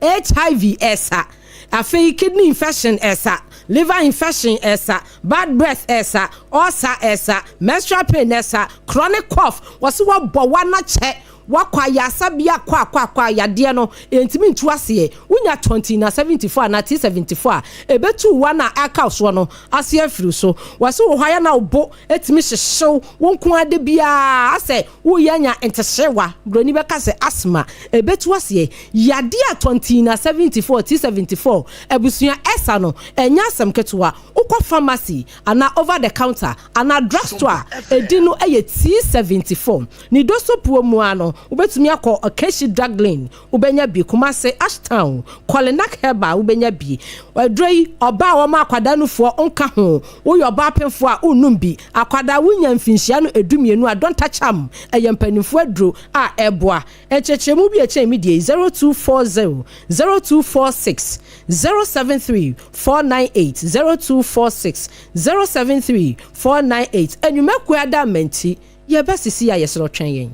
[SPEAKER 4] HIV esa afei kidney infection esa liver infection esa bad breath esa ulcer esa menstrual pain esa chronic cough wasi wa bowa na che wakwa ya sabia kwa ya de no entimi ntu ase unya 20 na 74 na T74 ebetu wana aka so no ase afiri so wasi wo haya na obo etimi hyehyew wonko ade bia ase wo yanya entehyewa broni beka se asthma ebetu ase ya de 20 na 74 T74 ebusuya esa no enya asem ketewa ukọ pharmacy ana over the counter ana drugstore edinu eye T74 ni dosopuo mu ano ubetumi akọ Akeshi Drug Lane ubenya bi Kumase Ashtown Kolenak Heba ubenya bi wadrei oba wo ma akwada nufo onka ho wo yo ba penfo a unum bi akwada wunya mfinhia no edumienu a don't touch am eyempanifo adro a eboa echechemu bi echemi die 0240 0246 073 498 0246 073 498 enyumeku adamenti ye besisi ya yesro twen yen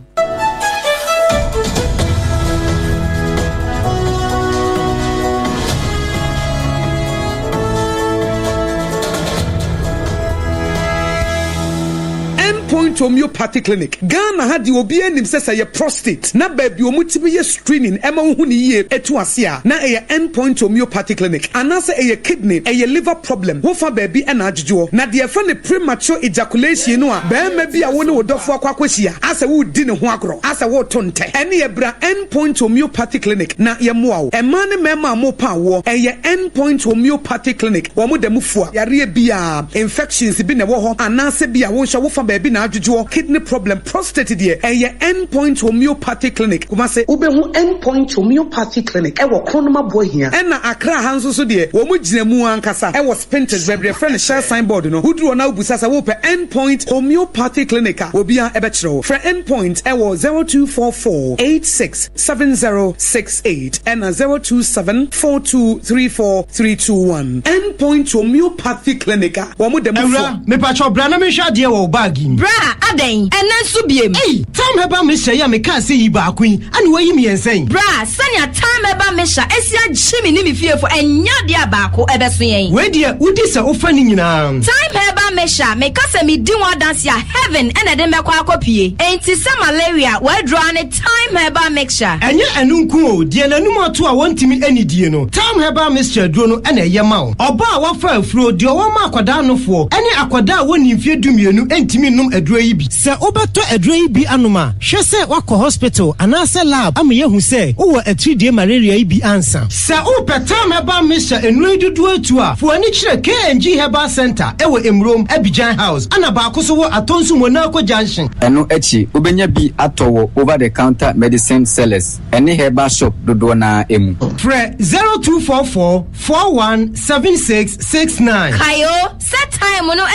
[SPEAKER 14] Point homeopathy clinic Ghana had the obi anim say ye prostate na baby omutimi ye screening ema hu ni ye etu ase a na ye endpoint homeopathy clinic anase ye kidney ye liver problem wo fa baby na ajejo na de fa ne premature ejaculation no a ba ma bi a wo ne wodofo akwakwahia ase wo di ne ho agro ase wo tonte ene ye bra endpoint homeopathy clinic na ye moa e ma ne mema mo pa wo ye endpoint homeopathy clinic wo mo dem fua yare bia infections bi ne wo ho anase bia wo hwa wo fa baby na ajuju kidney problem prostate die eye endpoint homeopathy clinic kuma se ubehu endpoint homeopathy clinic e wo konoma boy hia e na akra hanso so die wo mu ginamu ankasa e wo spintex bebre friend share signboard no huduro na obusa sa wo pe endpoint homeopathy clinic obia e be kire for endpoint e wo 0244867068 and 0274234321 endpoint homeopathy clinic wo mu dem fo
[SPEAKER 15] me pa cho bra na me hwa de wo bag
[SPEAKER 16] bra aden enanso biem
[SPEAKER 15] time heba me hye ya me ka se yi ba akun ani wayi me yensen
[SPEAKER 16] bra sanya time heba me hye esia gyimi ni me fiefo enya de abako ebeso yen
[SPEAKER 15] we de udi se ofa ni nyina
[SPEAKER 16] time heba me hye me ka se me di one dance ya heaven ena de mekwa akopie enti se malaria we draw ne time heba mixture
[SPEAKER 15] enye enunku o de nanum ato a wontimi anidie no time heba mixture duro no ena ye ma o oba a wafa afuro de o ma akwada nofo ene akwada a woni mfie dumienu entimi num aduro yi bi se obeto aduro yi bi anoma hwe se wakọ hospital anase lab am ye hu se wo atridie malaria yi bi ansa se o petam heba mixture enu dudu atu a fo ani kire KNG Herbal Center ewo Emrom Abidjan House ana ba akoso wo atonsu Monaco Junction
[SPEAKER 17] eno echi obenya bi atowo over the counter medicine sellers any herbal shop dodo na emu
[SPEAKER 15] pre 0244 417669
[SPEAKER 16] kayo set time no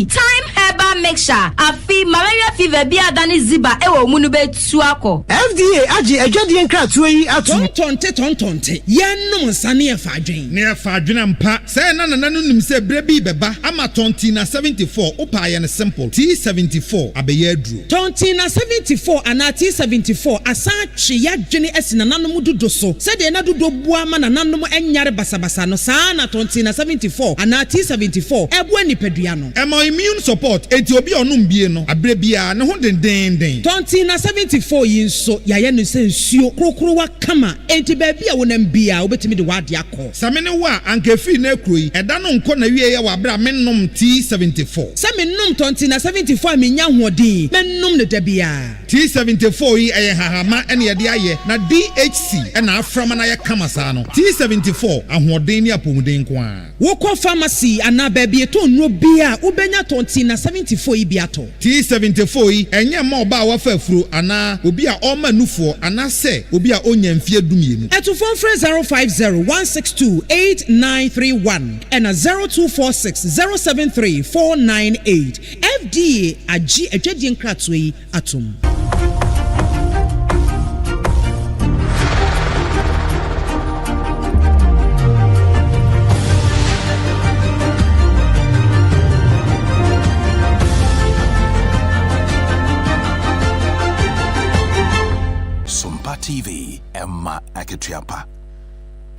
[SPEAKER 16] time herbal mixture afi malaria fever bi adane ziba ewo mu no betu akọ
[SPEAKER 15] FDA agye adwadie nkratoa yi ato
[SPEAKER 18] tontonte yennom nsane efa adwen ne efa adwen mpa say na nanu nim se bre bi beba ama tontina 74 opa ye ne simple T74 abeye aduro tontina 74 ana T74 asa twe ya dwene asina nanom dodo so se de na dodo bua ma nanom enyare basabasa no saa na tontina 74 ana T74 ebu anipadua no ema immune support enti obi onum bie no abre bia ne ho dendenden tontina 74 yi nso ya ye no se nsuo krokro wa kama enti ba bia wonam bia obetimi de wade akọ samene wa ankefi na kroi eda no nko na wie ye wa bra mennom T74 samennom tontina 74 menya hoɔden mennom ne da bia T74 yi eye hahama ene ye de aye na DHC ena aframa na ye kama saa no T74 ahoɔden ne apomuden ko a wokɔ pharmacy ana ba bia to nro bia ubenya tontina 74 yi bia to T74 yi enye ma oba wa fa afuro ana obi a ɔma nufoɔ ana se obi a onya mfie dumienu etufon frɛ 050-162-8931 and 0246-073-498 FDA agye adwadie nkratoa yi atom
[SPEAKER 19] SOMPA TV Emma Aketiapa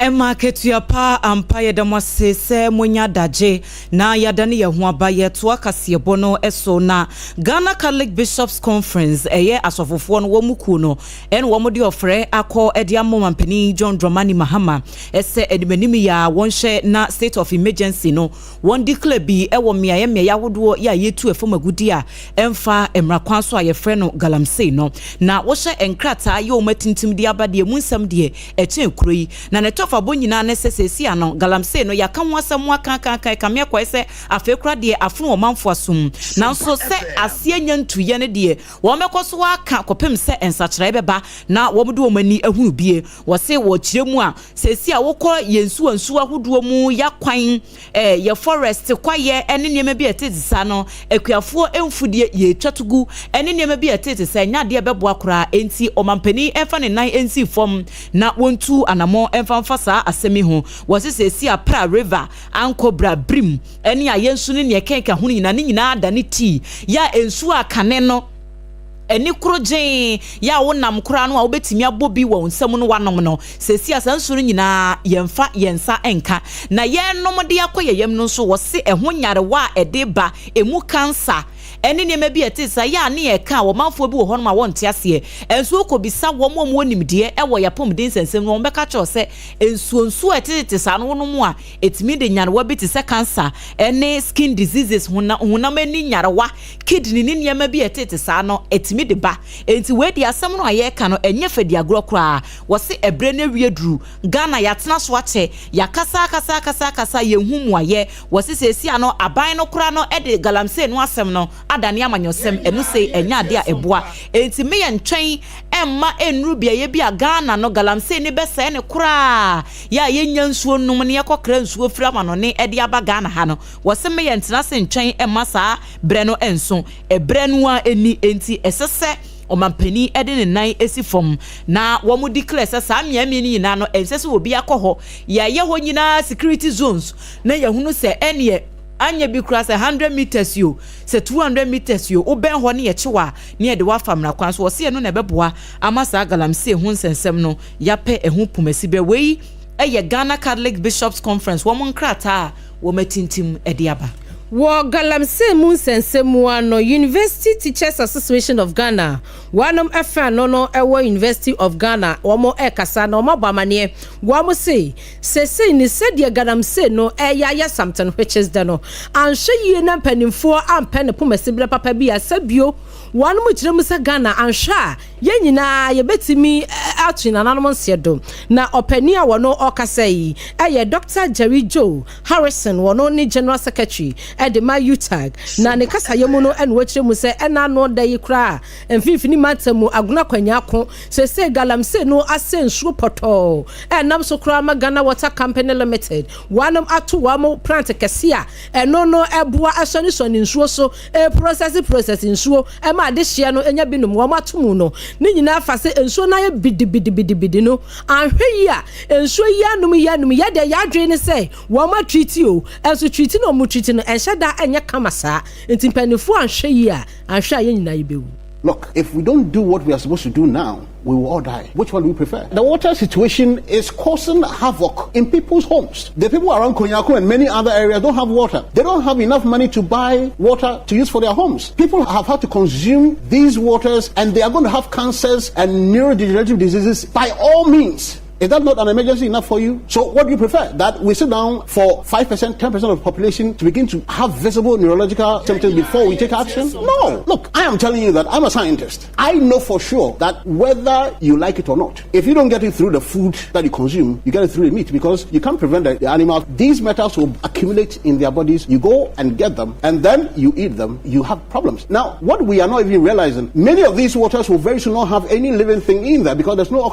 [SPEAKER 3] Emma Ketuapa ampaye damase se munya daje na yadani ye ho abaye to akase bono eso na Ghana Catholic Bishops Conference eye asofofo no womuku no en wo mode ofre akọ ede amomampani John Dramani Mahama ese edimanimi ya wonhwe na state of emergency no won declare bi ewo meaye yawodo ya yetu efomagudi a emfa emrakwan so aye frɛ no galamsey no na wo hye enkrata ye o matintim di abade munsam de eche kuroi na ne fabo nyina ne sesesi ano galamsey no yaka ho asɛm aka kamia kwa sɛ afekura de afunu omanfo asum nanso sɛ asie nyantuye ne de wo mekoso aka kopem sɛ ensakyerɛ beba na wo mde omani ahunu bie wo se wo kyire mu a sesi a wokɔ yensu ahodoɔ mu yakwan ye forest kwaye ene niema bi etezisa no akuafo emfudie ye twatugu ene niema bi etezisa nya de beboa kora enti omampani emfa ne nan ensi fom na wontu anamo emfa saa asemi ho wasesesi a pra river ankobra brim eni ayensu ne ne kenka ho nyina ne nyina da ne ti ya ensu akane no eni krojen ya wonam kora no a obetimi abobi wo nsam no wanom no sesi asansu no nyina yemfa yensa enka na yenom de akoye yem no so wo se eho nyare wa edeba emu cancer eni ne mabi etisa ya ne ye ka wo manfo bi wo ho no ma wonte ase ensu okobisa wo mo nimde ewo yapom den sensem no beka cho se ensu etisa no no mu a etimi de nyare wa bi te se cancer eni skin diseases huna mani nyare wa kidney ni ne mabi etisa no etimi de ba enti we di asem no aye ka no enye fadi agro kra wo se ebre na wieduru Ghana ya tena so ache ya kasa ye humu aye wo se sesi ano aban no kra no ede galamsey no asem no adane amanyosem enu sei enya ade a eboa enti me ye ntwen emma enru bia ye bia Ghana no galamsey ne besa ne kra ya ye nyansuo num ne yakokra nsuo fira ma no ne ede aba Ghana ha no wo se me ye ntena se ntwen emma saa bre no enso ebre no a eni enti esese omampani ede ne nan esi fom na wo mu declare sa miami ni na no ensese obi akọ ya ye ho nyina security zones na ye hunu se ene anya bi kura se 100 meters yo se 200 meters yo oben ho ne ye chewa ne de wa famra kwan so se no na beboa amasa galamsey hu nsensem no yape ehu pumasi be wei eye Ghana Catholic Bishops Conference wo monkrata wo matintim ediaba
[SPEAKER 4] wo galamsey mu nsensem ano University Teachers Association of Ghana wanom efa no ewo University of Ghana womo ekasa na omo bamane womo say ni said ye galamsey no ya something which is the no anhwe yie na mpanimfo ampene pomasibre papa bi asabio wanom kirem sa Ghana anhwa ye nyina ye betimi atwina nanom nsedo na opani a wono okasa yi eye Dr. Jerry Joe Harrison wono ni General Secretary edema utag na ne kasa yemu no ene wachire mu se ena no da yi kra emfifini matamu aguna kwanya ko se galamse no ase nsuo poto enam so kra magana water company limited wanam ato wamo plant kesia eno no eboa asoni so nsuo so process nsuo e ma de hye no enya binum wamo atomu no ne nyina fa se nsuo na ye bidi no anhwe yi a nsuo yi anum ya de ya dwe ne se wamo treat o enso treat no mu treat no enhye da enya kamasa ntimpanifo anhwe yi a anhwe ye nyina yibewu.
[SPEAKER 20] Look, if we don't do what we are supposed to do now, we will all die. Which one do we prefer? The water situation is causing havoc in people's homes. The people around Konyako and many other areas don't have water. They don't have enough money to buy water to use for their homes. People have had to consume these waters and they are going to have cancers and neurodegenerative diseases by all means. Is that not an emergency enough for you? So what do you prefer? That we sit down for 5%, 10% of the population to begin to have visible neurological symptoms before we take action? No. Look, I am telling you that I'm a scientist. I know for sure that whether you like it or not, if you don't get it through the food that you consume, you get it through the meat because you can't prevent the animals. These metals will accumulate in their bodies. You go and get them and then you eat them. You have problems. Now, what we are not even realizing, many of these waters will very soon not have any living thing in there because there's no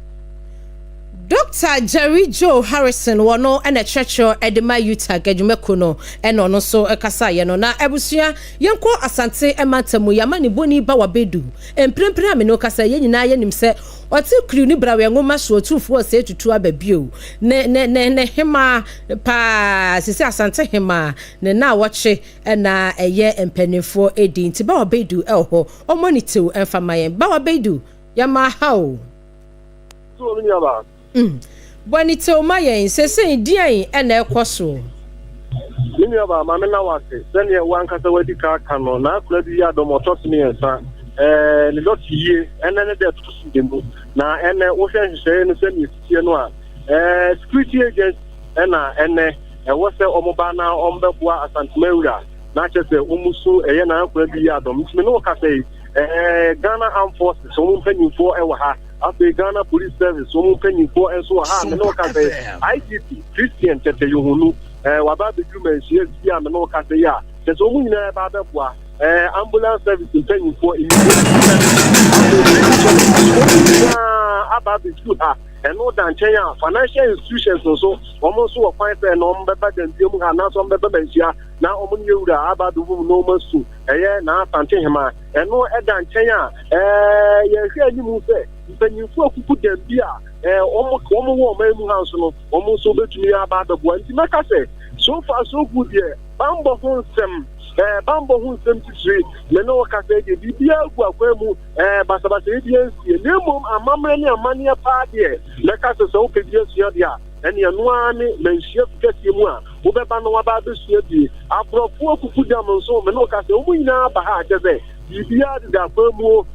[SPEAKER 4] Dr. Jerry Joe Harrison wono ene checho edema yuta gadwumeko no ene ono so ekasa ye no na ebusua yenko asante emantamu yamani boni ba wabedu emprempre ame no kasa ye nyina ye nim se oti kru ni brawe ngoma so tufu se tutu ababio ne hema pa sisi asante hema ne na woche na eye empanifo edi nti ba wabedu elho omonitew emfamaye ba wabedu yama hawo
[SPEAKER 8] so mini aba
[SPEAKER 4] Bonito mayen sese dian ena ekoso
[SPEAKER 8] mini aba ma me na wase sene wan kasa wadi ka kano na akula bi ya domotos ni ensa ne loti ye ena ne de tusu demu na ene wo hwehwe ne se ni tie no a security agents ene wo se omoba na ombeboa asantmewura na chese omusu eye na akula bi ya dom ntime no ka say Ghana Armed Forces so mun panyimfo e wa ha after Ghana Police Service so mun panyimfo en so ha me no ka say IGP Christian Tete Yohunu waba be human share bia me no ka say ya se so mun nyina ba beboa ambulance service panyimfo aba be ha eno dan chen financial institutions so almost so find say no mbeba dem biom ha na so mbeba mensia na omun yewura aba do mu no masu eye na asante hema eno edan chen ye hwe animu se mpanyimfo akuku dem bia omo wo mamu house no omo so betumi aba da bo anti meka say so far so good here bambo ho nsem bambo hu nsem titiri me no ka say de bibia gu akwemu basabasa ebiensie nemom amamre ni amane pa de le ka say so pebia sua dia ene eno ani menhia kesi mu a wo beba no waba be sua bi abrofo okuku dam nso me no ka say omu nyina ba ha jeze bibia de akwemu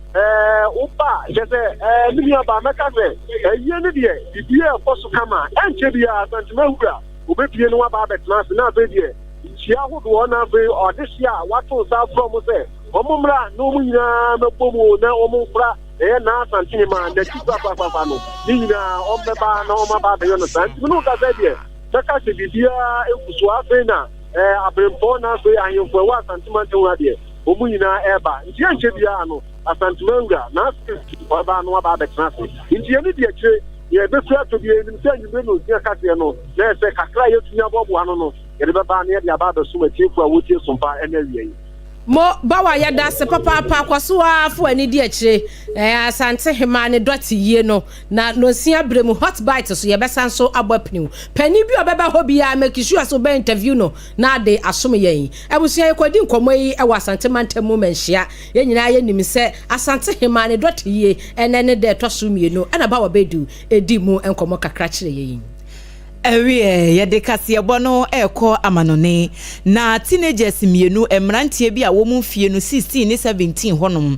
[SPEAKER 8] opa jeze nimia ba meka say eye ne de bibia foso kama enche bia santime hura obepie no waba betna se na be de Chia would one of this year, what was that from say? Omumra, no munya, no pomo, no omufra, na Santima, the Chipapano, Nina, Ombeba, no Maba, the understand. You know that idea. Taka Sidia, Uswafena, Abempona, I am for what Santimanto idea. Omuna Eba, Gianchebiano, a Santimunga, Nasty, Babano about the traffic. In the end, yeah, the threat to be in the near Catiano, there's a Kakaya to Yaboano.
[SPEAKER 4] Mo bawa ya da se papa kwaso afo ani di akire asante hema ne doti ye no na no sia bremu hot bite so ye besan so abapniu pani bi obeba ho bia make sure so be interview no na de asom yen ebusia ye kwadi nkomo yi e wasante mantamu manhia ye nyina ye nim se asante hema ne doti ye ene de toso mienu na bawa bedu edi mu enkomo kakra kire yen
[SPEAKER 3] Ewie ye de kase bono eko amanone na teenagers mienu emrantie bi a wo mu fie no 16 ne 17 honom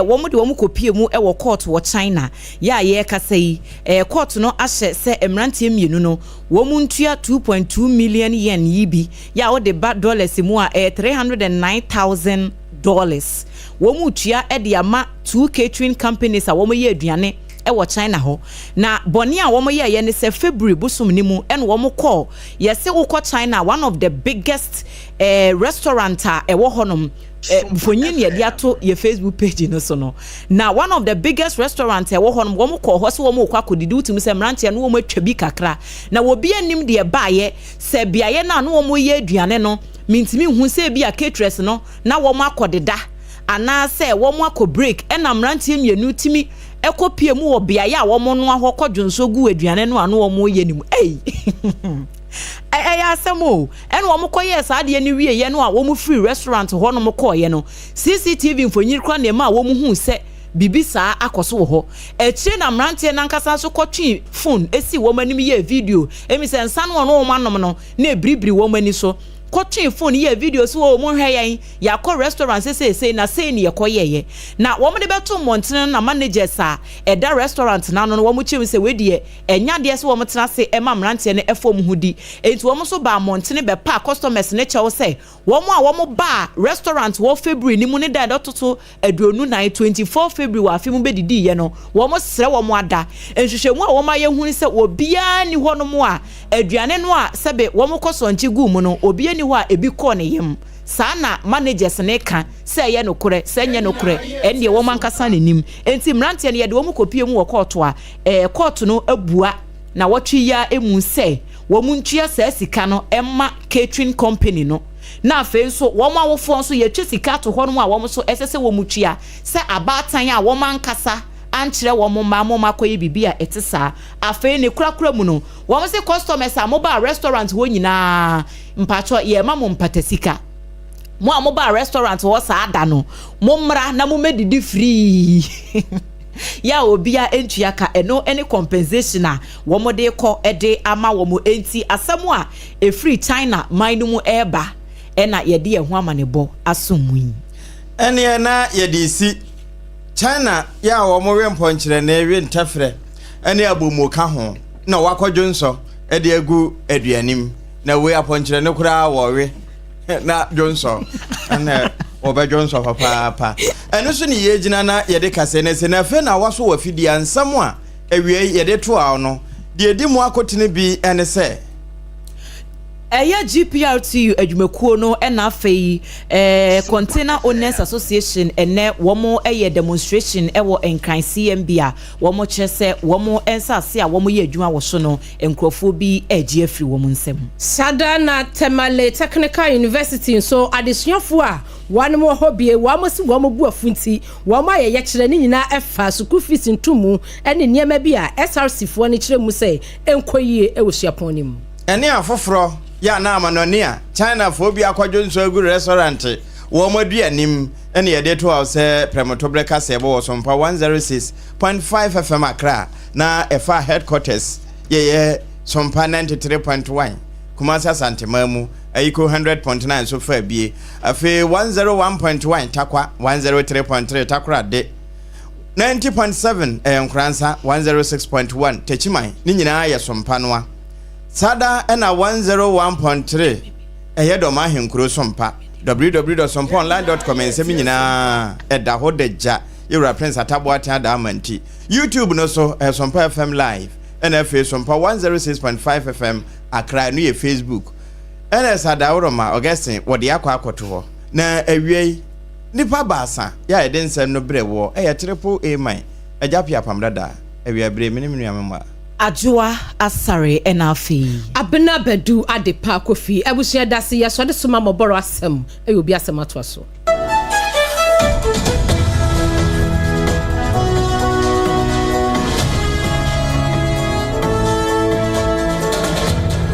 [SPEAKER 3] wo mu de wo mu kopie mu e wo court wo China ya ye kase yi court no ahye se emrantie mienu no wo mu ntua 2.2 million yen yibi ya wo de ba dollars mu a $309,000 wo mu tua e de ama two catering companies a wo mu ye aduane ewo China ho na boni a womo ye ne se February busum ni mu en womo call yese wo China one of the biggest restaurant ewo honom fonyin ye dia to ye Facebook page no so no na one of the biggest restaurant ewo honom womo call ho se womo kwa kodidi utim se mrantia no womo atwa bi kakra na wo bi anim de ba ye se bia ye na no womo ye aduane no mintimi hu se bia caterers no na womo akodeda ana se womo akọ break ena mrantie mienu timi ekopie mu wo bia ya womo no ahokọ dwonso gu aduane no ano womo ye nim ya asemo en womo koye saade ni wie ye no a womo free restaurant ho no mo koye no CCTV mfonyir kra na ma womo hu se bibi saa akoso ho eche na mrantie na nkasa so kotwi phone esi womo anim ye video emi se nsa no no womo anom no na ebribri womo ani so kotwe phone ye video so wo mo hwe yan ya ko restaurant say na say ne yekoye na wo mo de beto montene na managers a eda restaurant na no wo mo chim say we de enya de se wo mo tena se ema mrante ne efom hudi enti wo mo so ba montene be pa customers ne chewo say wo mo ba restaurant wo February ni mu ne da dototo aduonu na 24 February wa afimu be didi ye no wo mo sere wo mo ada enhwehwemu a wo ma ye hu se obia ni ho no mo a aduane no a sebe wo mo kosonchi gu mu no obia ni wa ebi ko ne yem sana managers ne ka se ye no kure se nye no kure ende wo mankasa nenim enti mrante ne ye de wo kopie mu wo court a court no abua na wotwi ya emu se wo muntua sa sika no emma catering company no na afen so wo ma wofo so ye twa sika to ho no a wo so esese wo mutua se abatan a wo mankasa anchire wo mo makoye bibia etisa afen ne kurakura mu no wo se customers a mobile restaurant ho nyina mpacho ye ma mo mpatasika mo a mobile restaurant wo sa ada no mo mra na mo medidi free ya obia entua ka eno any compensation a wo mo de ko ede ama wo mo enti asemu a e free China mine mu eba ena ye de ho amanebo asomui
[SPEAKER 2] ene na ye de si China ya wo mo we mponkyere na ewe ntafre ene abomo ka ho na wakwadwo nso e de agu aduanim na we aponkyere ne kura wo we na Johnson ana oba Johnson papa eno so ni ye gina na ye de kase ne se na fe na waso wa fidi ansam a awie ye de to awo no de edi mu akotene bi ene se
[SPEAKER 3] Eya GPRTU adwumekuo no na afei Container Owners Association ene womo eye demonstration ewo enkran CMB a womo kyerese womo ensase a womo ye adwuma wo so no enkrofo bi agi afiri womo nsem
[SPEAKER 4] Sada na Temale Technical University so adesuafo a wanmo hobie womo si womo bu afunti womo aye kyere ni nyina efa school fees ntumu ene niema bi a SRC fo ne kyere mu se enkoyie ewo hyiaponim
[SPEAKER 2] ene afoforo ya na amanonia China phobia akwadwo nso agu restaurant wo moduanim ene ye de to house premotobreka sebo SOMPA 106.5 FM Accra na efa headquarters ye SOMPA 93.1 Kumasi Asantemamu ayiko 100.9 so fa bie afi 101.1 takwa 103.3 takra de 90.7 Nkransa 106.1 Techiman ni nyina ya SOMPA noa Sada ena 101.3 eye do ma henkuro SOMPA www.somponline.com ensemi nyina eda ho deja yura prince ataboate ada amanti YouTube no so SOMPA FM live NFA SOMPA 106.5 FM Accra no ye Facebook ena sada uroma Augustine wode akoto ho na awie nipa baasa ya edensem no brewo eye triple A man agyapi APAM DADAA awie bre miniminu amema
[SPEAKER 3] Ajua asare enafi
[SPEAKER 4] Abena Bedu Adepa Kofi ebusia dase yasode soma moboro asem e obi asem ato so